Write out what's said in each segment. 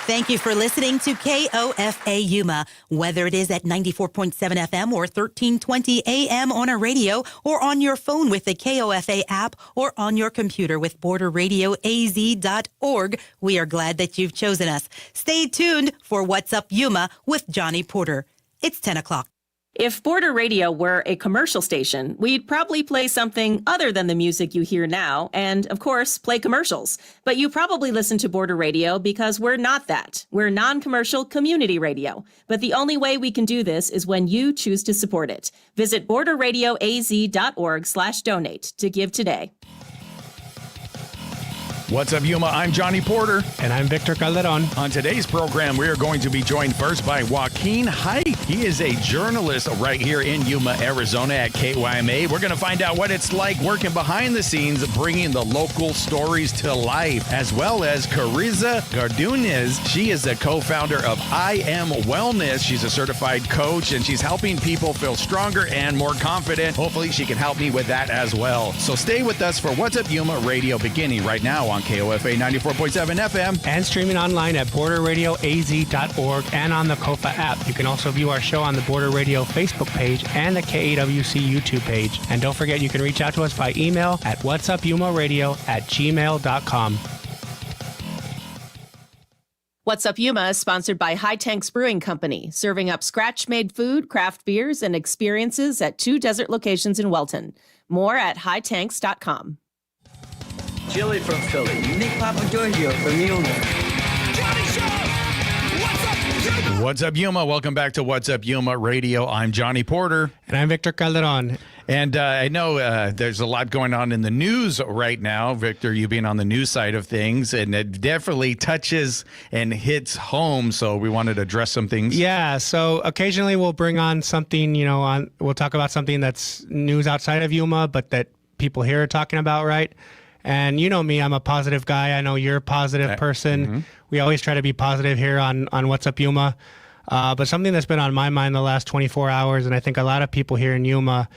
Thank you for listening to KOFA Yuma. Whether it is at 94.7 FM or 1320 AM on our radio, or on your phone with the KOFA app, or on your computer with borderradioaz.org, we are glad that you've chosen us. Stay tuned for What's Up Yuma with Johnny Porter. It's 10 o'clock. If Border Radio were a commercial station, we'd probably play something other than the music you hear now and, of course, play commercials. But you probably listen to Border Radio because we're not that. We're non-commercial community radio. But the only way we can do this is when you choose to support it. Visit borderradioaz.org/donate to give today. What's up, Yuma? I'm Johnny Porter. And I'm Victor Calderon. On today's program, we are going to be joined first by Joaquin Hight. He is a journalist right here in Yuma, Arizona at KYMA. We're going to find out what it's like working behind the scenes, bringing the local stories to life, as well as Krizia Godinez. She is the co-founder of I Am Wellness. She's a certified coach, and she's helping people feel stronger and more confident. Hopefully, she can help me with that as well. So stay with us for What's Up Yuma Radio, beginning right now on KOFA 94.7 FM. And streaming online at borderradioaz.org and on the KOFA app. You can also view our show on the Border Radio Facebook page and the KAWC YouTube page. And don't forget, you can reach out to us by email at whatsupyumaradio@gmail.com. What's Up Yuma is sponsored by High Tanks Brewing Company, serving up scratch-made food, craft beers, and experiences at 2 desert locations in Welton. More at hightanks.com. Chili from Philly. Nick Papagiorgio from Yuma. Johnny Show! What's up, Yuma? What's up, Yuma? Welcome back to What's Up Yuma Radio. I'm Johnny Porter. And I'm Victor Calderon. And I know there's a lot going on in the news right now. Victor, you being on the news side of things, and it definitely touches and hits home. So we wanted to address some things. Yeah, so occasionally we'll bring on something, we'll talk about something that's news outside of Yuma, but that people here are talking about, right? And you know me, I'm a positive guy. I know you're a positive person. Mm-hmm. We always try to be positive here on What's Up Yuma. But something that's been on my mind the last 24 hours, and I think a lot of people here in Yuma,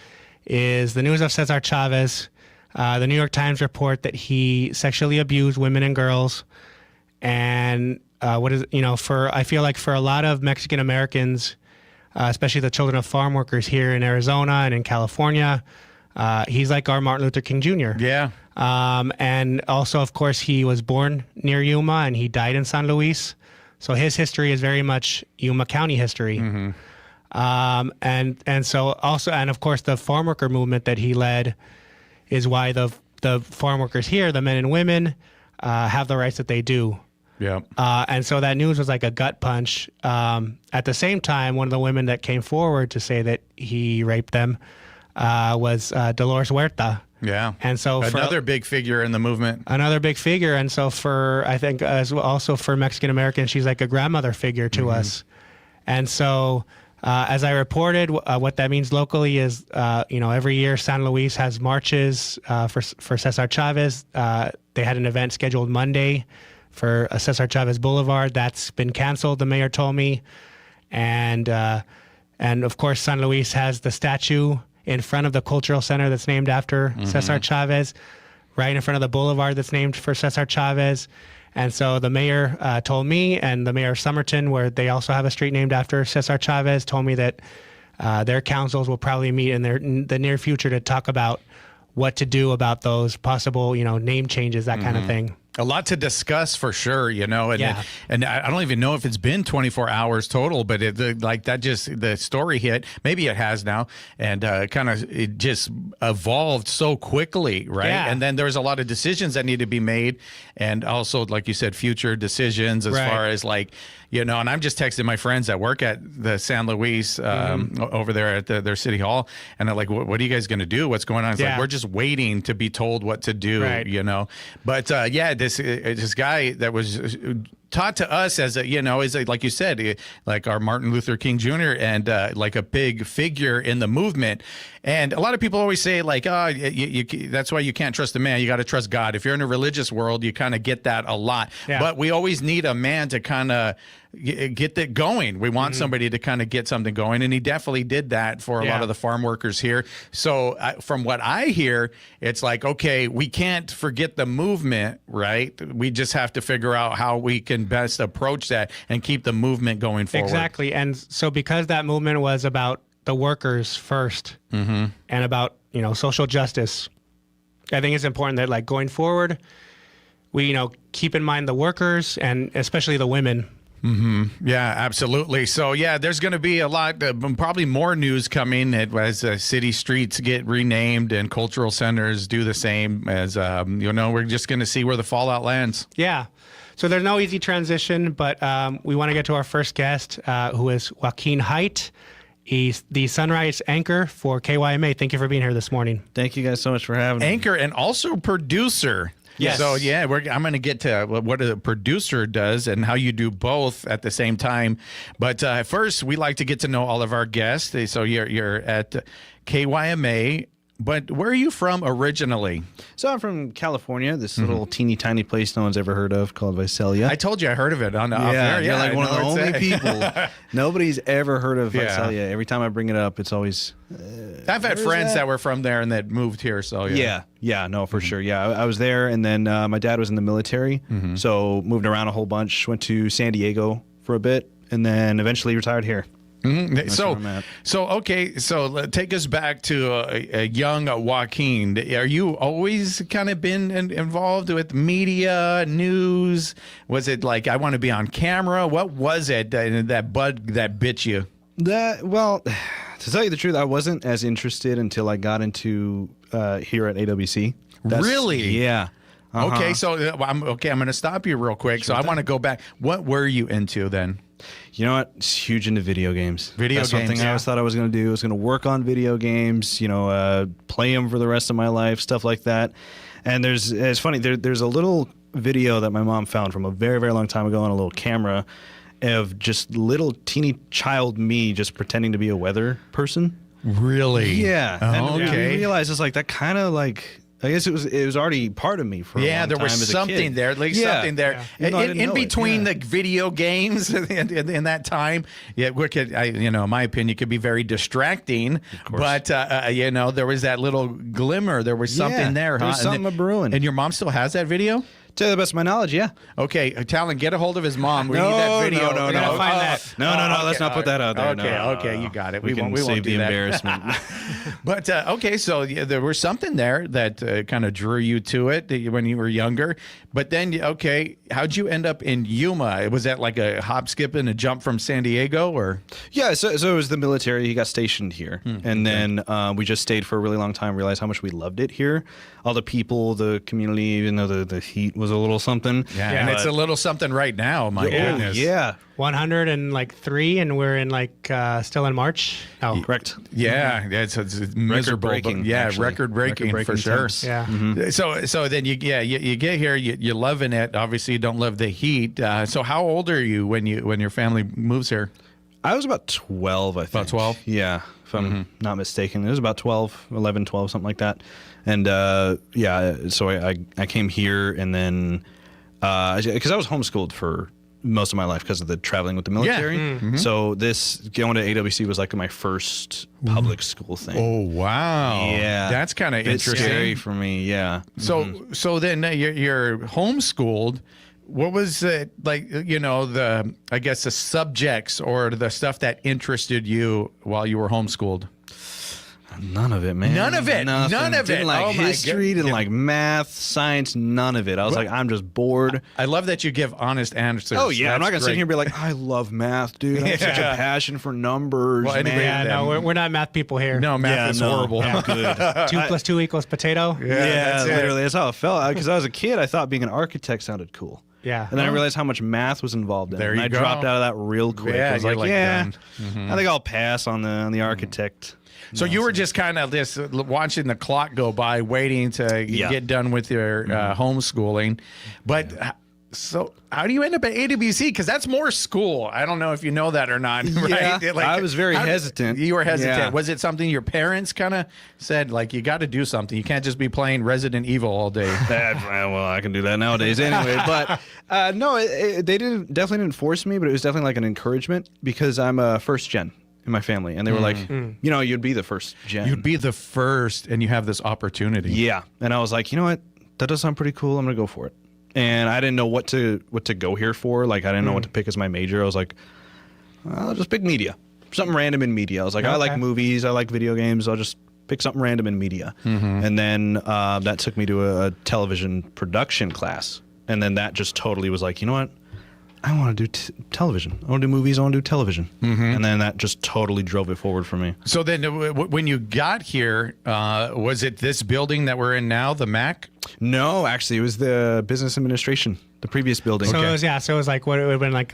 is the news of Cesar Chavez. The New York Times report that he sexually abused women and girls. And I feel like for a lot of Mexican Americans, especially the children of farm workers here in Arizona and in California, he's like our Martin Luther King Jr. Yeah. And also, of course, he was born near Yuma and he died in San Luis. So his history is very much Yuma County history. Mm-hmm. And so also, and of course, the farm worker movement that he led is why the farm workers here, the men and women, have the rights that they do. Yeah. And so that news was like a gut punch. At the same time, one of the women that came forward to say that he raped them was Dolores Huerta. Yeah. And so another big figure in the movement. Another big figure. And so I think as well, also for Mexican Americans, she's like a grandmother figure to us. And so as I reported, what that means locally is, every year San Luis has marches for Cesar Chavez. They had an event scheduled Monday for Cesar Chavez Boulevard. That's been canceled, the mayor told me. And of course, San Luis has the statue in front of the cultural center that's named after Cesar Chavez, right in front of the boulevard that's named for Cesar Chavez. And so the mayor told me, and the mayor of Somerton, where they also have a street named after Cesar Chavez, told me that their councils will probably meet in the near future to talk about what to do about those possible, name changes, that kind of thing. A lot to discuss for sure, and I don't even know if it's been 24 hours total, but the story hit. Maybe it has now, and it just evolved so quickly, right? Yeah. And then there's a lot of decisions that need to be made, and also, like you said, future decisions as far as and I'm just texting my friends that work at the San Luis over there at their city hall, and they're like, "What are you guys going to do? What's going on?" It's like we're just waiting to be told what to do, But this guy that was taught to us as like you said, like our Martin Luther King Jr. and like a big figure in the movement. And a lot of people always say that's why you can't trust a man. You got to trust God. If you're in a religious world, you kind of get that a lot. Yeah. But we always need a man to kind of get that going. We want somebody to kind of get something going, and he definitely did that for a lot of the farm workers here. So from what I hear, it's like, okay, we can't forget the movement, right? We just have to figure out how we can best approach that and keep the movement going forward. Exactly. And so because that movement was about the workers first and about, social justice, I think it's important that, like, going forward, we, keep in mind the workers and especially the women. Yeah, absolutely. So, there's going to be a lot, probably more news coming as city streets get renamed and cultural centers do the same. As we're just going to see where the fallout lands. Yeah. So there's no easy transition, but we want to get to our first guest, who is Joaquin Hight. He's the sunrise anchor for KYMA. Thank you for being here this morning. Thank you guys so much for having me. Anchor and also producer. Yes. So, I'm going to get to what a producer does and how you do both at the same time. But first, we like to get to know all of our guests. So you're at KYMA. But where are you from originally? So I'm from California, this little teeny tiny place no one's ever heard of called Visalia. I told you I heard of it on off air. You're like one of the only people. Nobody's ever heard of Yeah. Visalia. Every time I bring it up, it's always... I've had friends that were from there and that moved here. So no, for sure. Yeah, I was there, and then my dad was in the military, so moved around a whole bunch, went to San Diego for a bit, and then eventually retired here. So take us back to a young Joaquin. Are you always kind of been involved with media, news? Was it like, I want to be on camera? What was it that bug that bit you? To tell you the truth, I wasn't as interested until I got into here at AWC. Really? Yeah. Okay, so I'm going to stop you real quick. So I want to go back. What were you into then? You know what? It's huge into video games. That's something I always thought I was going to do. I was going to work on video games, play them for the rest of my life, stuff like that. And it's funny, there's a little video that my mom found from a very, very long time ago on a little camera of just little teeny child me just pretending to be a weather person. Really? Yeah. Oh, and okay. we realized it's like that kind of like... I guess it was already part of me for a long time. There was something there, something there. In between the video games in that time, my opinion, could be very distracting. But there was that little glimmer. There was something there. There was something brewing. And your mom still has that video? To the best of my knowledge, yeah. Okay, Talon, get a hold of his mom. We need that video. No. We're gonna find that. No. Let's not put that out there. Okay, you got it. We won't do save the that. embarrassment. But so there was something there that kind of drew you to it when you were younger. But then, how'd you end up in Yuma? Was that like a hop, skip, and a jump from San Diego, or? Yeah, so it was the military. He got stationed here, and then we just stayed for a really long time. Realized how much we loved it here. All the people, the community, even though the heat was a little something. Yeah, and it's a little something right now. My goodness. Yeah. 103, and we're in still in March. Oh, correct. Yeah, it's miserable. Record-breaking, Record breaking for sure. temps. yeah. So then you get here, you're loving it. Obviously, you don't love the heat. So how old are you when your family moves here? I was about 12, I think. About 12? Yeah, if I'm not mistaken. It was about 11, 12, something like that. And so I came here, and then because I was homeschooled for most of my life because of the traveling with the military. Yeah. So going to AWC was like my first public school thing. Oh wow! Yeah, that's kind of interesting. Scary for me. Yeah. So then you're homeschooled. What was it like? The subjects or the stuff that interested you while you were homeschooled. None of it, man. None of it. Nothing. None of it. Didn't like history, didn't like math, science, none of it. I was like, I'm just bored. I love that you give honest answers. Oh, yeah. I'm not going to sit great. here and be like, I love math, dude. I have such a passion for numbers, Well, anyway, man. Yeah, no, we're not math people here. No, math is horrible. Yeah, good. 2 + 2 = potato. Yeah, that's it. literally. That's how it felt. Because I was a kid, I thought being an architect sounded cool. Yeah. And then I realized how much math was involved in it. There And you I go. dropped out of that real quick. Yeah, I was you're like, done. I think I'll pass on the architect. So you were just kind of just watching the clock go by, waiting to get done with your homeschooling. But So how do you end up at AWC? Because that's more school. I don't know if you know that or not. Right? Yeah, I was very hesitant. You were hesitant. Yeah. Was it something your parents kind of said, like, you got to do something? You can't just be playing Resident Evil all day. Well, I can do that nowadays anyway. But no, they definitely didn't force me, but it was definitely like an encouragement because I'm a first gen in my family. And they were like, you'd be the first gen. You'd be the first, and you have this opportunity. Yeah. And I was like, you know what? That does sound pretty cool. I'm going to go for it. And I didn't know what to go here for. Like, I didn't know what to pick as my major. I was like, I'll just pick media. Something random in media. I was like, I like movies. I like video games. I'll just pick something random in media. And then that took me to a television production class. And then that just totally was like, you know what? I want to do television. I want to do movies. I want to do television. And then that just totally drove it forward for me. So then when you got here, was it this building that we're in now, the MAC? No, actually, it was the business administration, the previous building. So it was like what it would have been like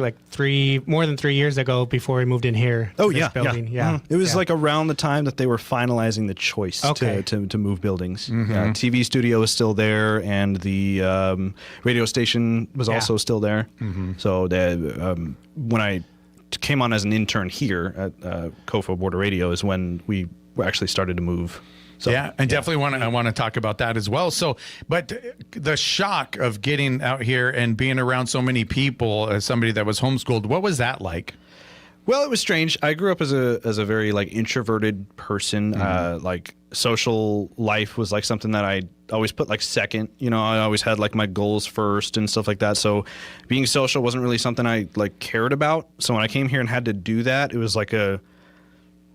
more than 3 years ago before we moved in here. Oh, to this building. Yeah. It was like around the time that they were finalizing the choice to move buildings. Yeah, TV studio was still there, and the radio station was also still there. So when I came on as an intern here at KOFA Border Radio is when we actually started to move. So, definitely I want to talk about that as well. So, but the shock of getting out here and being around so many people as somebody that was homeschooled, what was that like? Well, it was strange. I grew up as a very like introverted person. Like social life was like something that I always put like second. You know, I always had like my goals first and stuff like that. So being social wasn't really something I like cared about. So when I came here and had to do that, it was like a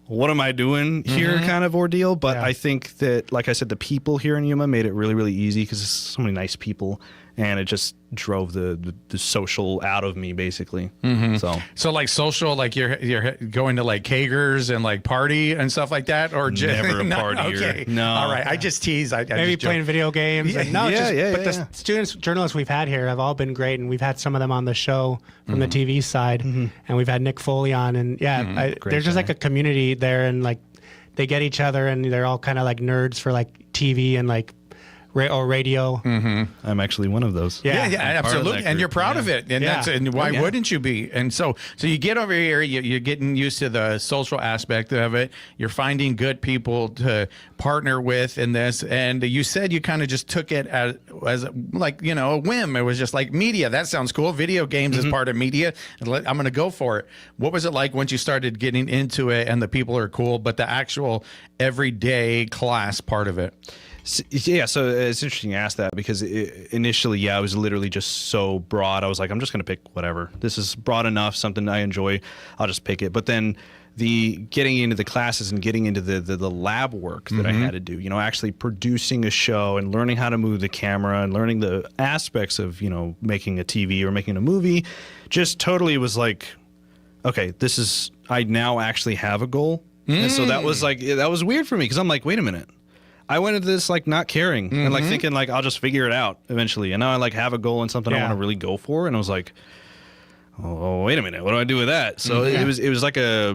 what am I doing here kind of ordeal. But I think that, like I said, the people here in Yuma made it really, really easy because there's so many nice people. And it just drove the social out of me, basically. So like social, like you're going to like kegers and like party and stuff like that, or just never a partier. Okay. No. All right, I just tease. I Maybe just playing video games. Yeah. And but the students, journalists we've had here have all been great, and we've had some of them on the show from the TV side, and we've had Nick Foley on, and there's just like a community there, and like they get each other, and they're all kind of like nerds for like TV and like or radio. I'm actually one of those. Yeah, absolutely. And you're proud of it. And why wouldn't you be? And so you get over here, you're getting used to the social aspect of it. You're finding good people to partner with in this. And you said you kind of just took it as like, a whim. It was just like media. That sounds cool. Video games is part of media. I'm going to go for it. What was it like once you started getting into it and the people are cool, but the actual everyday class part of it? Yeah, so it's interesting you asked that because initially, I was literally just so broad. I was like, I'm just going to pick whatever. This is broad enough, something I enjoy. I'll just pick it. But then the getting into the classes and getting into the lab work that I had to do, actually producing a show and learning how to move the camera and learning the aspects of, making a TV or making a movie, just totally was like, okay, I now actually have a goal. And so that was that was weird for me because I'm like, wait a minute. I went into this like not caring and like thinking like I'll just figure it out eventually. And now I like have a goal and something I want to really go for. And I was like, oh, wait a minute, what do I do with that? So it was like a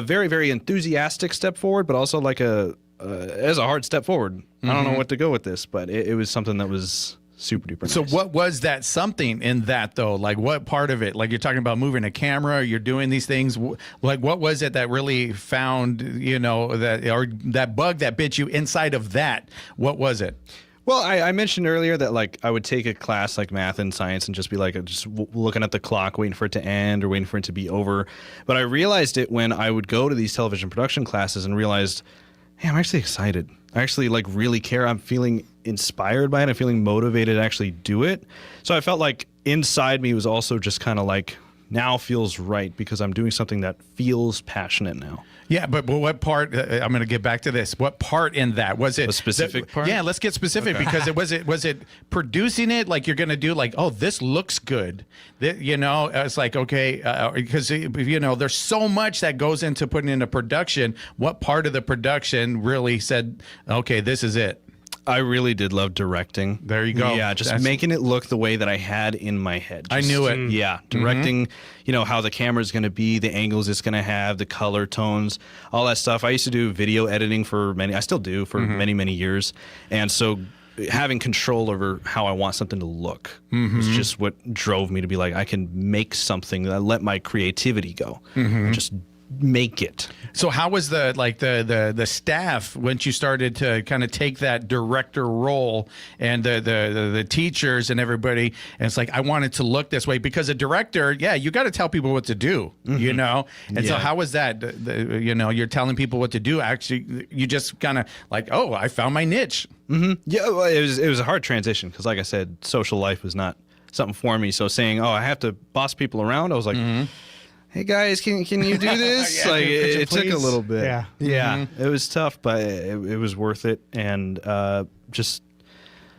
very, very enthusiastic step forward, but also like it was a hard step forward. I don't know what to go with this, but it was something that was super duper nice. So what was that something in that though? Like what part of it? Like you're talking about moving a camera, you're doing these things. Like what was it that really found, that bug that bit you inside of that? What was it? Well, I mentioned earlier that like I would take a class like math and science and just be like just looking at the clock, waiting for it to end or waiting for it to be over. But I realized it when I would go to these television production classes and realized, hey, I'm actually excited. I actually like really care. I'm feeling inspired by it. I'm feeling motivated to actually do it. So I felt like inside me was also just kind of like now feels right because I'm doing something that feels passionate now. Yeah, but what part? I'm going to get back to this. What part in that was it? A specific part? Yeah, let's get specific because was it producing it like you're going to do like, oh, this looks good. It's like okay because there's so much that goes into putting into production. What part of the production really said, okay, this is it? I really did love directing. There you go. Yeah, just making it look the way that I had in my head. I knew it. Yeah, directing, how the camera's going to be, the angles it's going to have, the color tones, all that stuff. I used to do video editing I still do for many, many years. And so having control over how I want something to look was just what drove me to be like, I can make something that I let my creativity go. Just make it. So how was the staff once you started to kind of take that director role, and the teachers and everybody, and it's like, I want it to look this way? Because a director, you got to tell people what to do, you know? And so how was that? You're telling people what to do. Actually, you just kind of like, oh, I found my niche. Yeah, well, it was a hard transition because, like I said, social life was not something for me. So saying, oh, I have to boss people around, I was like, hey guys, can you do this? Like it took a little bit. Yeah. It was tough, but it was worth it, and just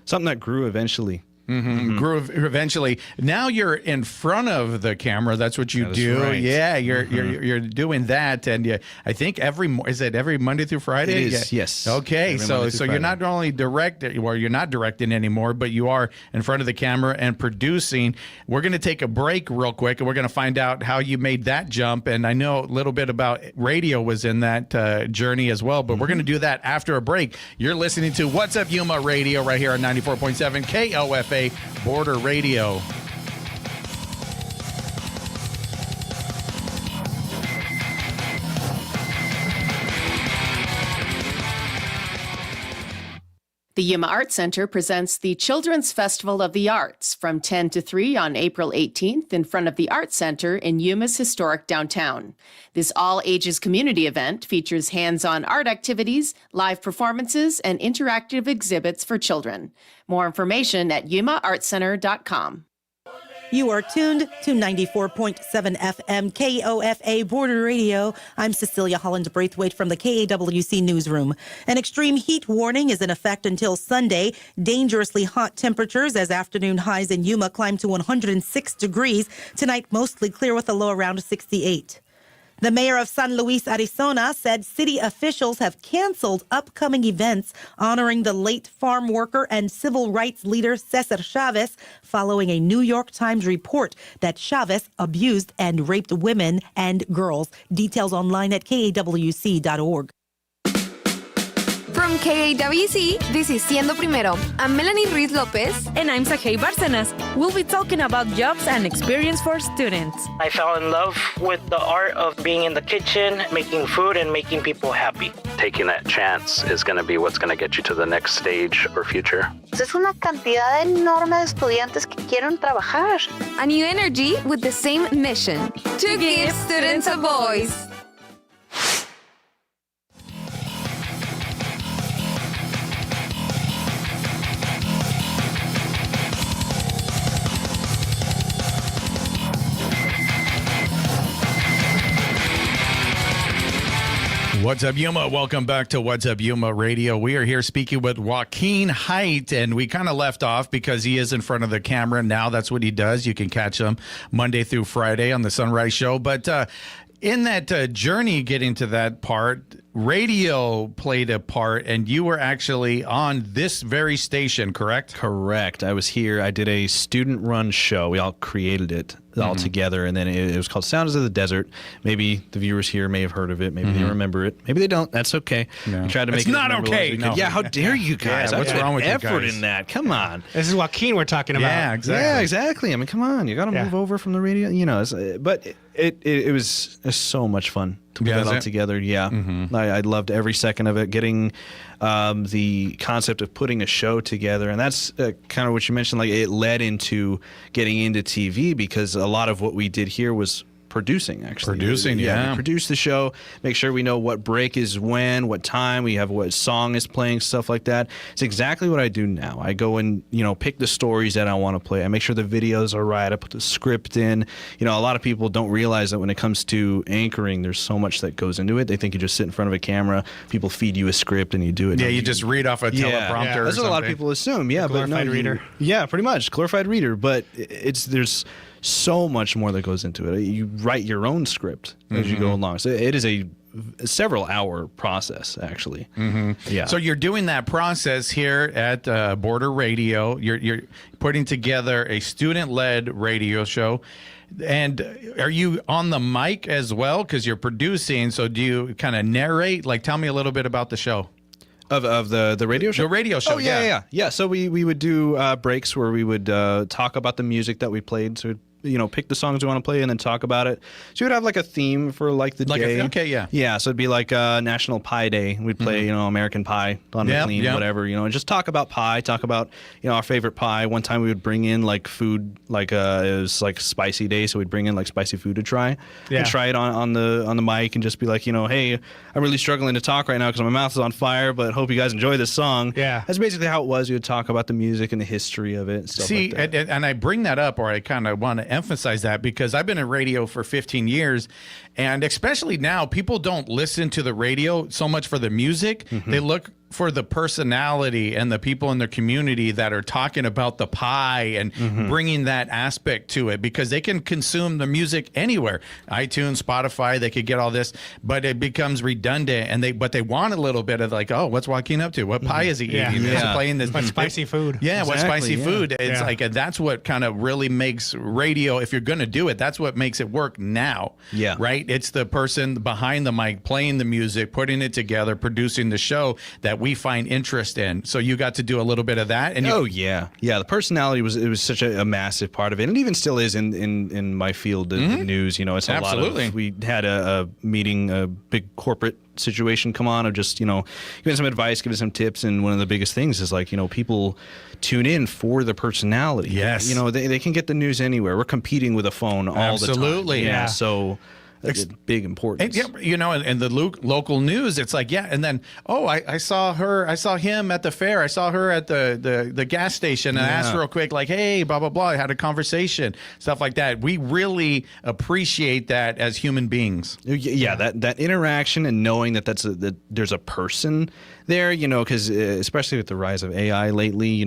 something that grew eventually. Grew eventually. Now you're in front of the camera. That's what you do. Right. Yeah, you're doing that, and I think every Monday through Friday? It is, yes. Okay, so you're not only you're not directing anymore, but you are in front of the camera and producing. We're going to take a break real quick, and we're going to find out how you made that jump. And I know a little bit about radio was in that journey as well, but we're going to do that after a break. You're listening to What's Up Yuma Radio right here on 94.7 KOFA. Border Radio. The Yuma Art Center presents the Children's Festival of the Arts from 10 to 3 on April 18th in front of the Art Center in Yuma's historic downtown. This all-ages community event features hands-on art activities, live performances, and interactive exhibits for children. More information at yumaartcenter.com. You are tuned to 94.7 FM KOFA Border Radio. I'm Cecilia Holland-Braithwaite from the KAWC Newsroom. An extreme heat warning is in effect until Sunday. Dangerously hot temperatures as afternoon highs in Yuma climb to 106 degrees. Tonight, mostly clear with a low around 68. The mayor of San Luis, Arizona, said city officials have canceled upcoming events honoring the late farm worker and civil rights leader Cesar Chavez following a New York Times report that Chavez abused and raped women and girls. Details online at kawc.org. From KAWC, this is Siendo Primero. I'm Melanie Ruiz Lopez. And I'm Sajay Bárcenas. We'll be talking about jobs and experience for students. I fell in love with the art of being in the kitchen, making food, and making people happy. Taking that chance is going to be what's going to get you to the next stage or future. Es una cantidad enorme de estudiantes que quieren trabajar. A new energy with the same mission: to give students a voice. What's up, Yuma? Welcome back to What's Up Yuma Radio. We are here speaking with Joaquin Hight, and we kind of left off because he is in front of the camera now. That's what he does. You can catch him Monday through Friday on the Sunrise Show. But in that journey getting to that part, radio played a part, and you were actually on this very station, correct? Correct. I was here. I did a student-run show. We all created it all together, and then it was called Sounds of the Desert. Maybe the viewers here may have heard of it. Maybe they remember it. Maybe they don't. That's okay. No. We tried to make it's it not okay. No. Yeah, how dare you guys? Yeah, what's wrong with you effort guys? in that? Come on. This is Joaquin we're talking about. Yeah, exactly. Yeah, exactly. I mean, come on. You got to move over from the radio. You know, but it was so much fun to put that all together. Yeah. I loved every second of it. Getting the concept of putting a show together, and that's kind of what you mentioned. Like, it led into getting into TV because a lot of what we did here was producing, actually. Yeah. We produce the show, make sure we know what break is when, what time, we have what song is playing, stuff like that. It's exactly what I do now. I go and, pick the stories that I want to play. I make sure the videos are right. I put the script in. A lot of people don't realize that when it comes to anchoring, there's so much that goes into it. They think you just sit in front of a camera, people feed you a script, and you do it. Yeah, you just read off a teleprompter. That's what a lot of people assume. Yeah, but glorified reader. Yeah, pretty much. Glorified reader. But there's so much more that goes into it. You write your own script as you go along. So it is a several hour process, actually. Yeah. So you're doing that process here at Border Radio. You're putting together a student-led radio show. And are you on the mic as well? Because you're producing. So do you kind of narrate? Like, tell me a little bit about the show. Of the radio show? The radio show, Oh, yeah. So we would do breaks where we would talk about the music that we played. So pick the songs we want to play and then talk about it. So we'd have like a theme for like the day. Okay, yeah. Yeah, so it'd be like National Pie Day. We'd play, American Pie, Don McLean, whatever, and just talk about pie, talk about, our favorite pie. One time we would bring in like food, like it was like spicy day, so we'd bring in like spicy food to try. And try it on the mic and just be like, hey, I'm really struggling to talk right now because my mouth is on fire, but hope you guys enjoy this song. Yeah. That's basically how it was. We would talk about the music and the history of it. Stuff See, like that. and I bring that up, or I kind of want to emphasize that because I've been in radio for 15 years, and especially now, people don't listen to the radio so much for the music. They look for the personality and the people in their community that are talking about the pie and bringing that aspect to it, because they can consume the music anywhere, iTunes, Spotify, they could get all this, but it becomes redundant, and they want a little bit of like, oh, what's Joaquin up to? What pie is he eating? Is he playing this? What spicy food? Yeah, what spicy food? It's like, and that's what kind of really makes radio, if you're going to do it, that's what makes it work now. Yeah. Right? It's the person behind the mic playing the music, putting it together, producing the show that we find interest in. So you got to do a little bit of that. And the personality was such a massive part of it, and even still is in my field, the news. It's a Absolutely. lot of. We had a meeting, a big corporate situation come on of just giving some advice, giving some tips, and one of the biggest things is like people tune in for the personality. Yes, they can get the news anywhere. We're competing with a phone all the time. Absolutely, yeah. So. That's big importance. And the local news, it's like, and then, I saw him at the fair. I saw her at the gas station, and I asked real quick, like, hey, blah, blah, blah. I had a conversation, stuff like that. We really appreciate that as human beings. Yeah, that interaction and knowing that there's a person there, because especially with the rise of AI lately,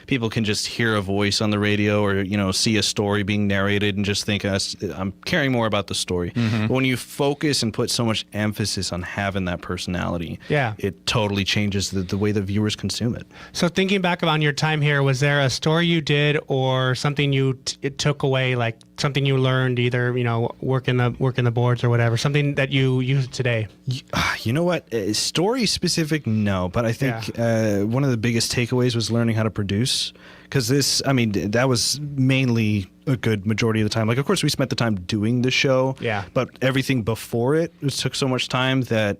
people can just hear a voice on the radio or, see a story being narrated and just think, I'm caring more about the story. But when you focus and put so much emphasis on having that personality, it totally changes the way the viewers consume it. So thinking back on your time here, was there a story you did or something you took away, like something you learned, either working the boards or whatever, something that you use today? You know what? Story specific, no, but I think one of the biggest takeaways was learning how to produce. Because that was mainly a good majority of the time. Like, of course, we spent the time doing the show. Yeah. But everything before it took so much time that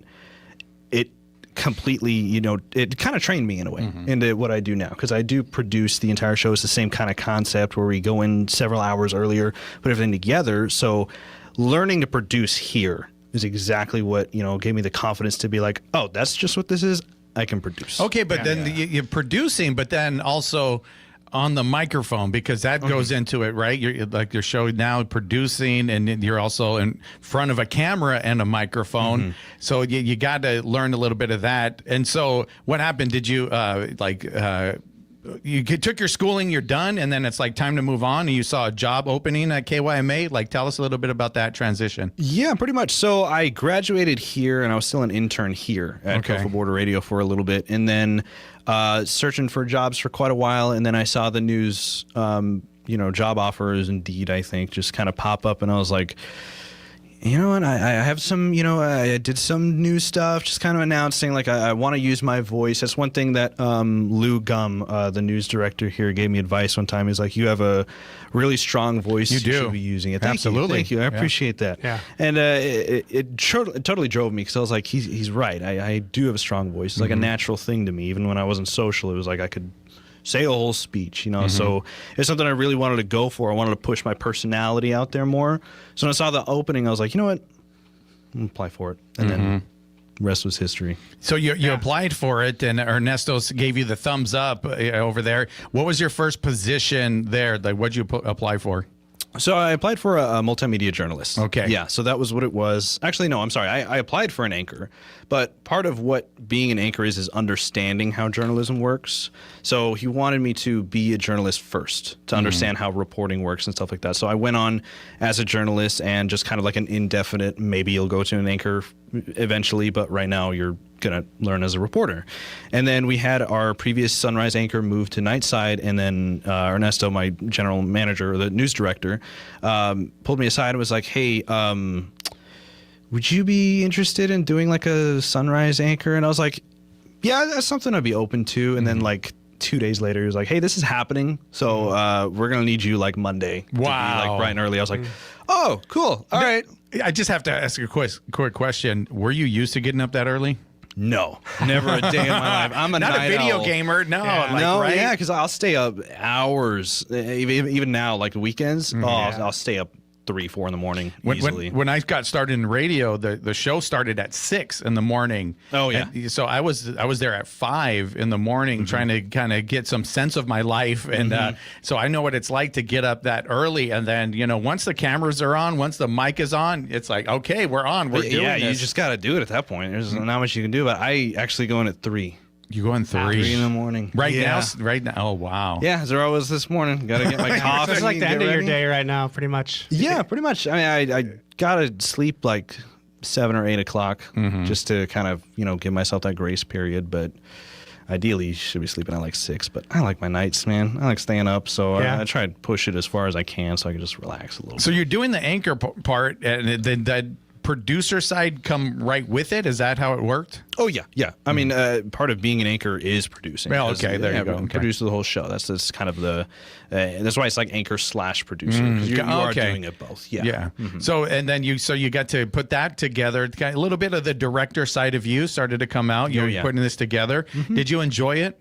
it completely, it kind of trained me in a way into what I do now. Because I do produce the entire show. It's the same kind of concept where we go in several hours earlier, put everything together. So learning to produce here is exactly what, gave me the confidence to be like, oh, that's just what this is. I can produce. Okay, but then you're producing, but then also on the microphone, because that goes into it, right? You're like your show now producing, and you're also in front of a camera and a microphone. So you got to learn a little bit of that. And so what happened? Did you you took your schooling, you're done, and then it's like time to move on, and you saw a job opening at KYMA? Like, tell us a little bit about that transition. Yeah, pretty much. So I graduated here, and I was still an intern here at Coastal Border Radio for a little bit, and then searching for jobs for quite a while, and then I saw the news, job offers, Indeed, I think, just kind of pop up, and I was like, and I have some, I did some news stuff, just kind of announcing, like, I want to use my voice. That's one thing that Lou Gum, the news director here, gave me advice one time. He's like, you have a really strong voice. You should be using it. Absolutely. Thank you. I appreciate that. Yeah. And it totally drove me, because I was like, he's right. I do have a strong voice. It's like a natural thing to me. Even when I wasn't social, it was like I could say a whole speech, so it's something I really wanted to go for. I wanted to push my personality out there more. So when I saw the opening, I was like, you know what, I'm gonna apply for it. And then the rest was history. So you applied for it, and Ernesto gave you the thumbs up over there. What was your first position there? Like, what'd you apply for? So I applied for a multimedia journalist. Okay. Yeah, so that was what it was. Actually, no, I'm sorry. I applied for an anchor, but part of what being an anchor is understanding how journalism works. So he wanted me to be a journalist first, to understand how reporting works and stuff like that. So I went on as a journalist, and just kind of like an indefinite, maybe you'll go to an anchor eventually, but right now you're going to learn as a reporter. And then we had our previous Sunrise anchor move to Nightside, and then Ernesto, my general manager, or the news director, pulled me aside and was like, hey, would you be interested in doing like a Sunrise anchor? And I was like, Yeah, that's something I'd be open to. And then like 2 days later, he was like, "Hey, this is happening. So we're gonna need you like Monday to be like bright and early." I was like, "Oh, cool. All right." I just have to ask a quick question. Were you used to getting up that early? No, never a day in my life. I'm not a video owl. gamer. No, Yeah, because I'll stay up hours. Even now, like the weekends, I'll stay up 3, 4 in the morning easily. When I got started in radio, the show started at 6 in the morning. Oh yeah. And so I was there at 5 in the morning trying to kind of get some sense of my life, and so I know what it's like to get up that early. And then once the cameras are on, once the mic is on, it's like, okay, we're on. We're doing this. You just got to do it at that point. There's not much you can do. But I actually go in at 3. You go in 3? 3 in the morning. Right now? Oh, wow. Yeah, there I was this morning. Got to get my coffee. It's like the end of your day right now, pretty much. Yeah, pretty much. I mean, I got to sleep like 7 or 8 o'clock just to kind of, give myself that grace period. But ideally, you should be sleeping at like 6. But I like my nights, man. I like staying up. So I try to push it as far as I can so I can just relax a little bit. So you're doing the anchor part, and then that producer side come right with it? Is that how it worked? Oh, yeah. I mean, part of being an anchor is producing. Well, okay, there you go. Okay. Produce the whole show. That's kind of the that's why it's like anchor / producer. You are doing it both. Yeah. So and then you got to put that together. A little bit of the director side of you started to come out. You were putting this together. Did you enjoy it?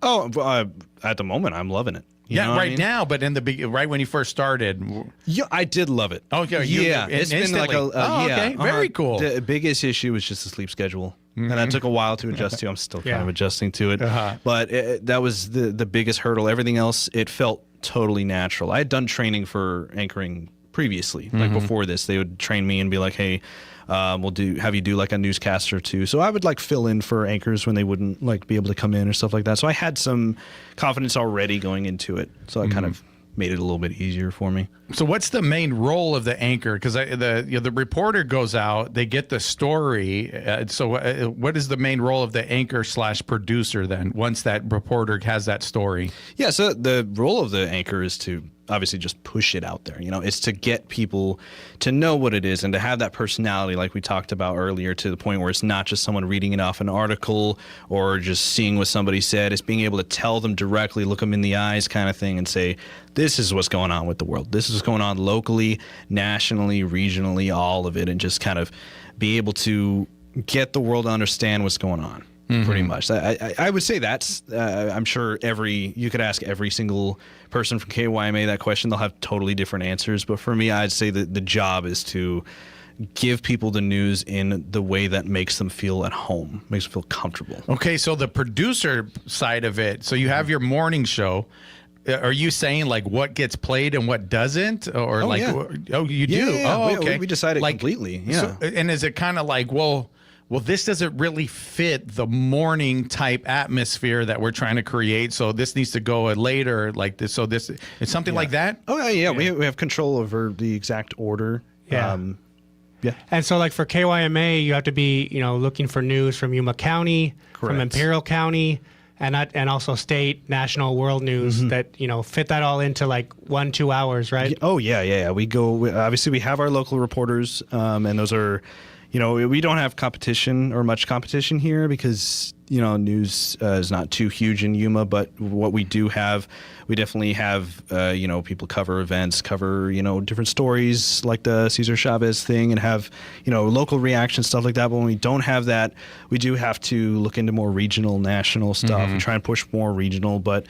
Oh, at the moment, I'm loving it. Now, but right when you first started. Yeah, I did love it. Okay, it's been like okay, very cool. The biggest issue was just the sleep schedule, and that took a while to adjust to. I'm still kind of adjusting to it, but that was the biggest hurdle. Everything else, it felt totally natural. I had done training for anchoring previously, like before this. They would train me and be like, "Hey, we'll have you do like a newscast or two." So I would like fill in for anchors when they wouldn't like be able to come in or stuff like that. So I had some confidence already going into it. So I kind of made it a little bit easier for me. So what's the main role of the anchor? Because the reporter goes out, they get the story. So what is the main role of the anchor / producer then? Once that reporter has that story. Yeah. So the role of the anchor is to obviously just push it out there. It's to get people to know what it is and to have that personality like we talked about earlier, to the point where it's not just someone reading it off an article or just seeing what somebody said. It's being able to tell them directly, look them in the eyes kind of thing, and say, this is what's going on with the world. This is what's going on locally, nationally, regionally, all of it, and just kind of be able to get the world to understand what's going on. Pretty much. I would say that's, I'm sure you could ask every single person from KYMA that question. They'll have totally different answers. But for me, I'd say that the job is to give people the news in the way that makes them feel at home, makes them feel comfortable. Okay, so the producer side of it. So you have your morning show. Are you saying like what gets played and what doesn't, or you do? Yeah. Oh, okay. We decided completely. Yeah. So, and is it kind of like, well, this doesn't really fit the morning type atmosphere that we're trying to create, so this needs to go later, like this. So this is something like that. Oh yeah. We have control over the exact order. Yeah. And so like for KYMA, you have to be looking for news from Yuma County, from Imperial County, and also state, national, world news that fit that all into like 1-2 hours, right? Oh yeah. We obviously we have our local reporters, and those are. We don't have competition or much competition here because, news is not too huge in Yuma. But what we do have, we definitely have, people cover events, cover, different stories like the Cesar Chavez thing, and have, local reaction, stuff like that. But when we don't have that, we do have to look into more regional, national stuff and try and push more regional. But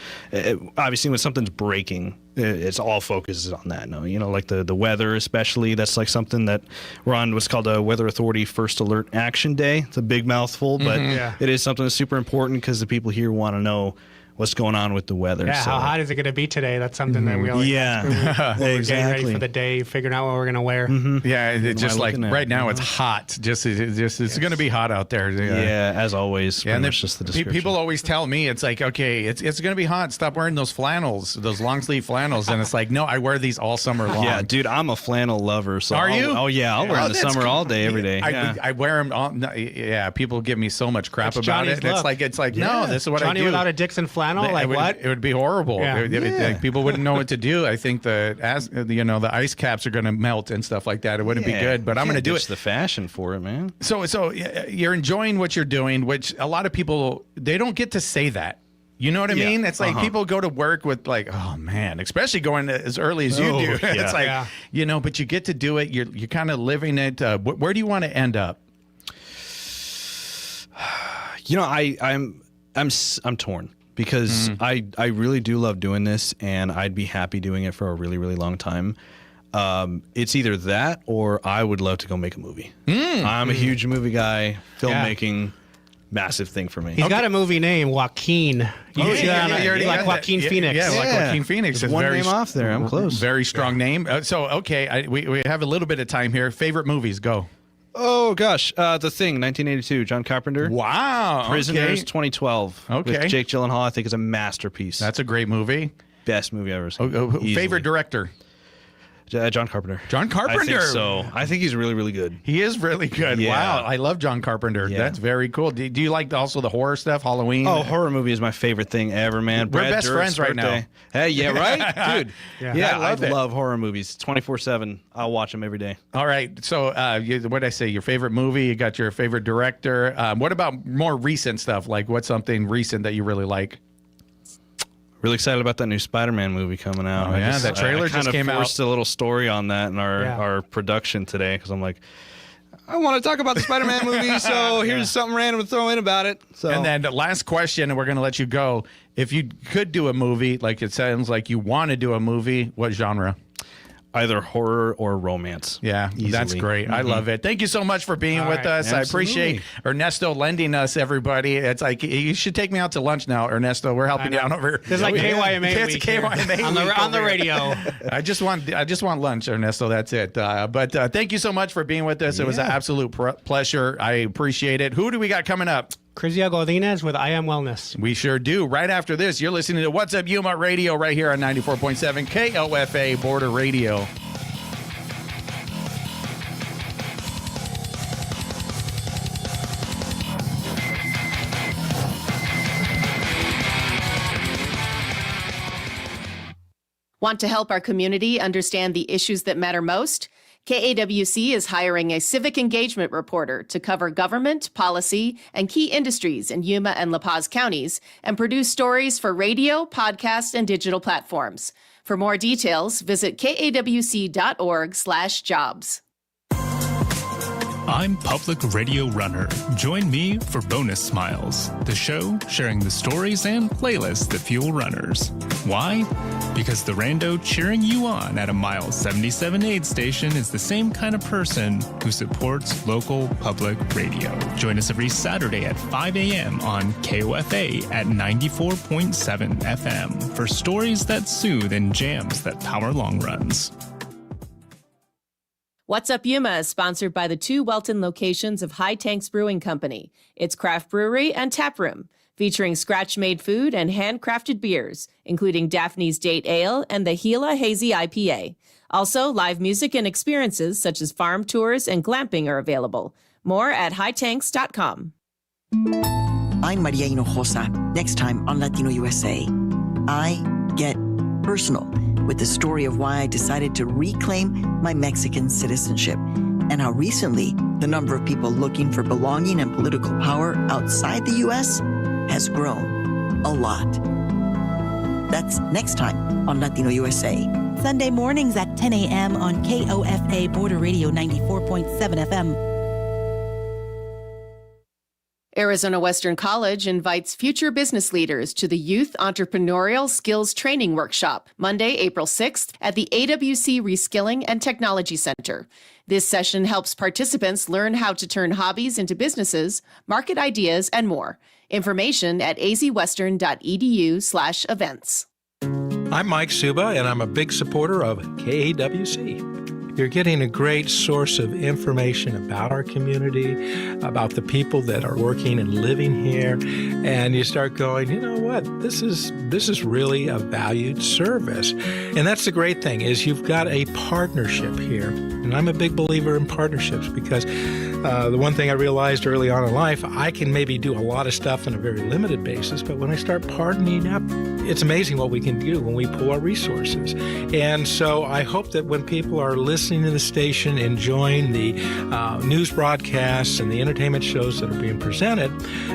obviously when something's breaking, it's all focuses on that. No, like the weather, especially. That's like something that we're on what's called a Weather Authority First Alert Action Day. It's a big mouthful, but it is something that's super important because the people here want to know what's going on with the weather. Yeah, so. How hot is it going to be today? That's something that we always we're getting ready for the day, figuring out what we're going to wear. Yeah, it's just like right now it's hot. It's going to be hot out there. Yeah, as always. Yeah, and that's just the description. People always tell me it's like, okay, it's going to be hot. Stop wearing those flannels, those long sleeve flannels. And it's like, no, I wear these all summer long. Yeah, dude, I'm a flannel lover. So are you? Oh yeah, I'll wear them in the summer all day, every day. I wear them all. Yeah, people give me so much crap about it. It's like no, this is what Johnny I do. without a Dixon flannel. channel? It would be horrible. Yeah. People wouldn't know what to do. I think the ice caps are going to melt and stuff like that. It wouldn't be good, but I'm going to do it. The fashion for it, man. So you're enjoying what you're doing, which a lot of people, they don't get to say that. You know what I mean? It's like people go to work with like, oh man, especially going as early as you do. It's like, but you get to do it. You're kind of living it. Where do you want to end up? I'm torn because I really do love doing this, and I'd be happy doing it for a really, really long time. It's either that or I would love to go make a movie. I'm a huge movie guy. Filmmaking, massive thing for me. He's got a movie name, Joaquin. Like Joaquin Phoenix. Yeah, like Joaquin Phoenix. There's one name off there. I'm close. Very strong name. We have a little bit of time here. Favorite movies, go. Oh, gosh. The Thing, 1982, John Carpenter. Wow. Prisoners, 2012. Okay. With Jake Gyllenhaal, I think is a masterpiece. That's a great movie. Best movie I've ever seen. Favorite director? John Carpenter. John Carpenter. I think so. I think he's really, really good. He is really good. Yeah. Wow. I love John Carpenter. Yeah. That's very cool. Do you like also the horror stuff, Halloween? Oh, horror movie is my favorite thing ever, man. We're Brad best Dourif's friends right birthday. now. Hey, yeah, right? Dude. Yeah, I love it. love horror movies 24/7. I'll watch them every day. All right. So what did I say? Your favorite movie? You got your favorite director. What about more recent stuff? Like what's something recent that you really like? Really excited about that new Spider-Man movie coming out. Oh, yeah, that trailer just came out. I forced a little story on that in our production today because I'm like, I want to talk about the Spider-Man movie, so here's something random to throw in about it. So. And then the last question, and we're going to let you go. If you could do a movie, like it sounds like you want to do a movie, what genre? Either horror or romance. Yeah, easily. That's great. I love it. Thank you so much for being with us. Absolutely. I appreciate Ernesto lending us, everybody. It's like, you should take me out to lunch now, Ernesto. We're helping you out over. There's like KYMA It's week KYMA on the radio. I just want lunch, Ernesto. That's it. But thank you so much for being with us. It was an absolute pleasure. I appreciate it. Who do we got coming up? Krizia Godinez with I Am Wellness. We sure do. Right after this, you're listening to What's Up Yuma Radio right here on 94.7 KOFA Border Radio. Want to help our community understand the issues that matter most? KAWC is hiring a civic engagement reporter to cover government, policy, and key industries in Yuma and La Paz counties and produce stories for radio, podcast, and digital platforms. For more details, visit kawc.org/jobs. I'm Public Radio Runner. Join me for Bonus Smiles, the show sharing the stories and playlists that fuel runners. Why? Because the rando cheering you on at a mile 77 aid station is the same kind of person who supports local public radio. Join us every Saturday at 5 a.m. on KOFA at 94.7 FM for stories that soothe and jams that power long runs. What's Up Yuma is sponsored by the two Welton locations of High Tanks Brewing Company, its craft brewery and tap room, featuring scratch-made food and handcrafted beers, including Daphne's Date Ale and the Gila Hazy IPA. Also, live music and experiences such as farm tours and glamping are available. More at hightanks.com. I'm Maria Hinojosa. Next time on Latino USA, I get personal with the story of why I decided to reclaim my Mexican citizenship and how recently the number of people looking for belonging and political power outside the U.S. has grown a lot. That's next time on Latino USA. Sunday mornings at 10 a.m. on KOFA Border Radio 94.7 FM. Arizona Western College invites future business leaders to the Youth Entrepreneurial Skills Training Workshop, Monday, April 6th, at the AWC Reskilling and Technology Center. This session helps participants learn how to turn hobbies into businesses, market ideas, and more. Information at azwestern.edu/events. I'm Mike Suba, and I'm a big supporter of KAWC. You're getting a great source of information about our community, about the people that are working and living here, and you start going, you know what, this is really a valued service. And that's the great thing, is you've got a partnership here. And I'm a big believer in partnerships because The one thing I realized early on in life, I can maybe do a lot of stuff on a very limited basis, but when I start pardoning up, it's amazing what we can do when we pull our resources. And so I hope that when people are listening to the station, enjoying the news broadcasts and the entertainment shows that are being presented,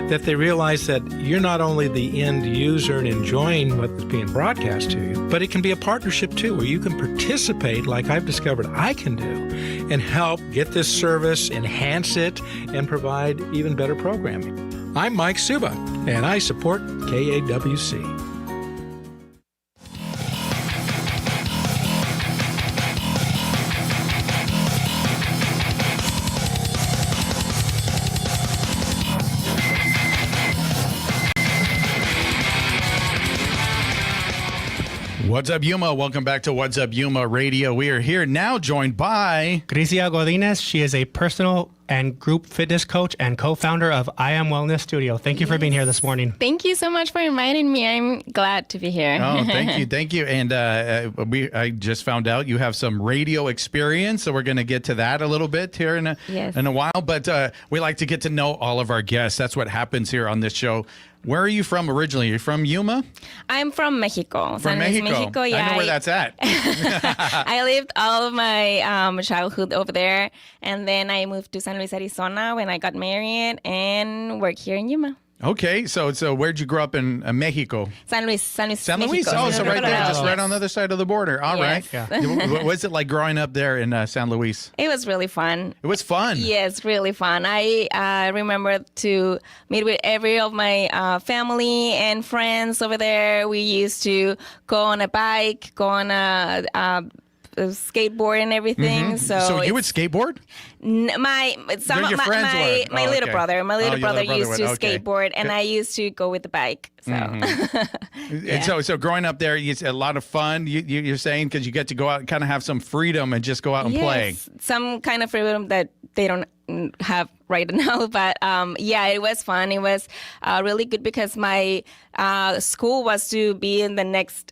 that they realize that you're not only the end user and enjoying what's being broadcast to you, but it can be a partnership too, where you can participate like I've discovered I can do and help get this service, enhance it, and provide even better programming. I'm Mike Suba, and I support KAWC. What's up, Yuma? Welcome back to What's Up, Yuma Radio. We are here now joined by Krizia Godinez. She is a personal and group fitness coach and co-founder of I Am Wellness Studio. Thank you for being here this morning. Thank you so much for inviting me. I'm glad to be here. Oh, thank you. And I just found out you have some radio experience, so we're going to get to that a little bit here in a while. But we like to get to know all of our guests. That's what happens here on this show. Where are you from originally? You're from Yuma? I'm from Mexico. From Mexico. Yeah, I know where that's at. I lived all of my childhood over there, and then I moved to San Luis, Arizona when I got married and work here in Yuma. Okay, so where'd you grow up in Mexico? San Luis, Mexico. Oh, so right there, just right on the other side of the border. All right. Yeah. What was it like growing up there in San Luis? It was really fun. It was fun? Yes, really fun. I remember to meet with every of my family and friends over there. We used to go on a bike, go on a skateboard and everything. Mm-hmm. So you would skateboard? My little brother. My little brother used to skateboard, and I used to go with the bike. So, and so growing up there, it's a lot of fun. You're saying because you get to go out and kind of have some freedom and just go out and play. Some kind of freedom that they don't have right now, but it was fun. It was really good because my school was to be in the next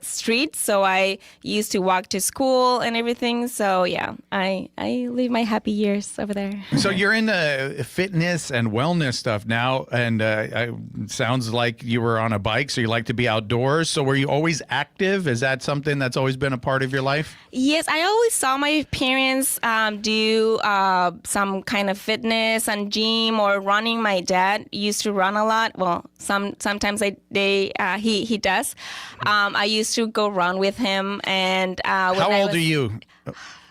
street, so I used to walk to school and everything. So I live my happy years over there. So you're into fitness and wellness stuff now, and sounds like you were on a bike, so you like to be outdoors. So were you always active? Is that something that's always been a part of your life? Yes, I always saw my parents do some kind of fitness and gym or running. My dad used to run a lot. Well, sometimes he does. I used to go run with him. And how old are you?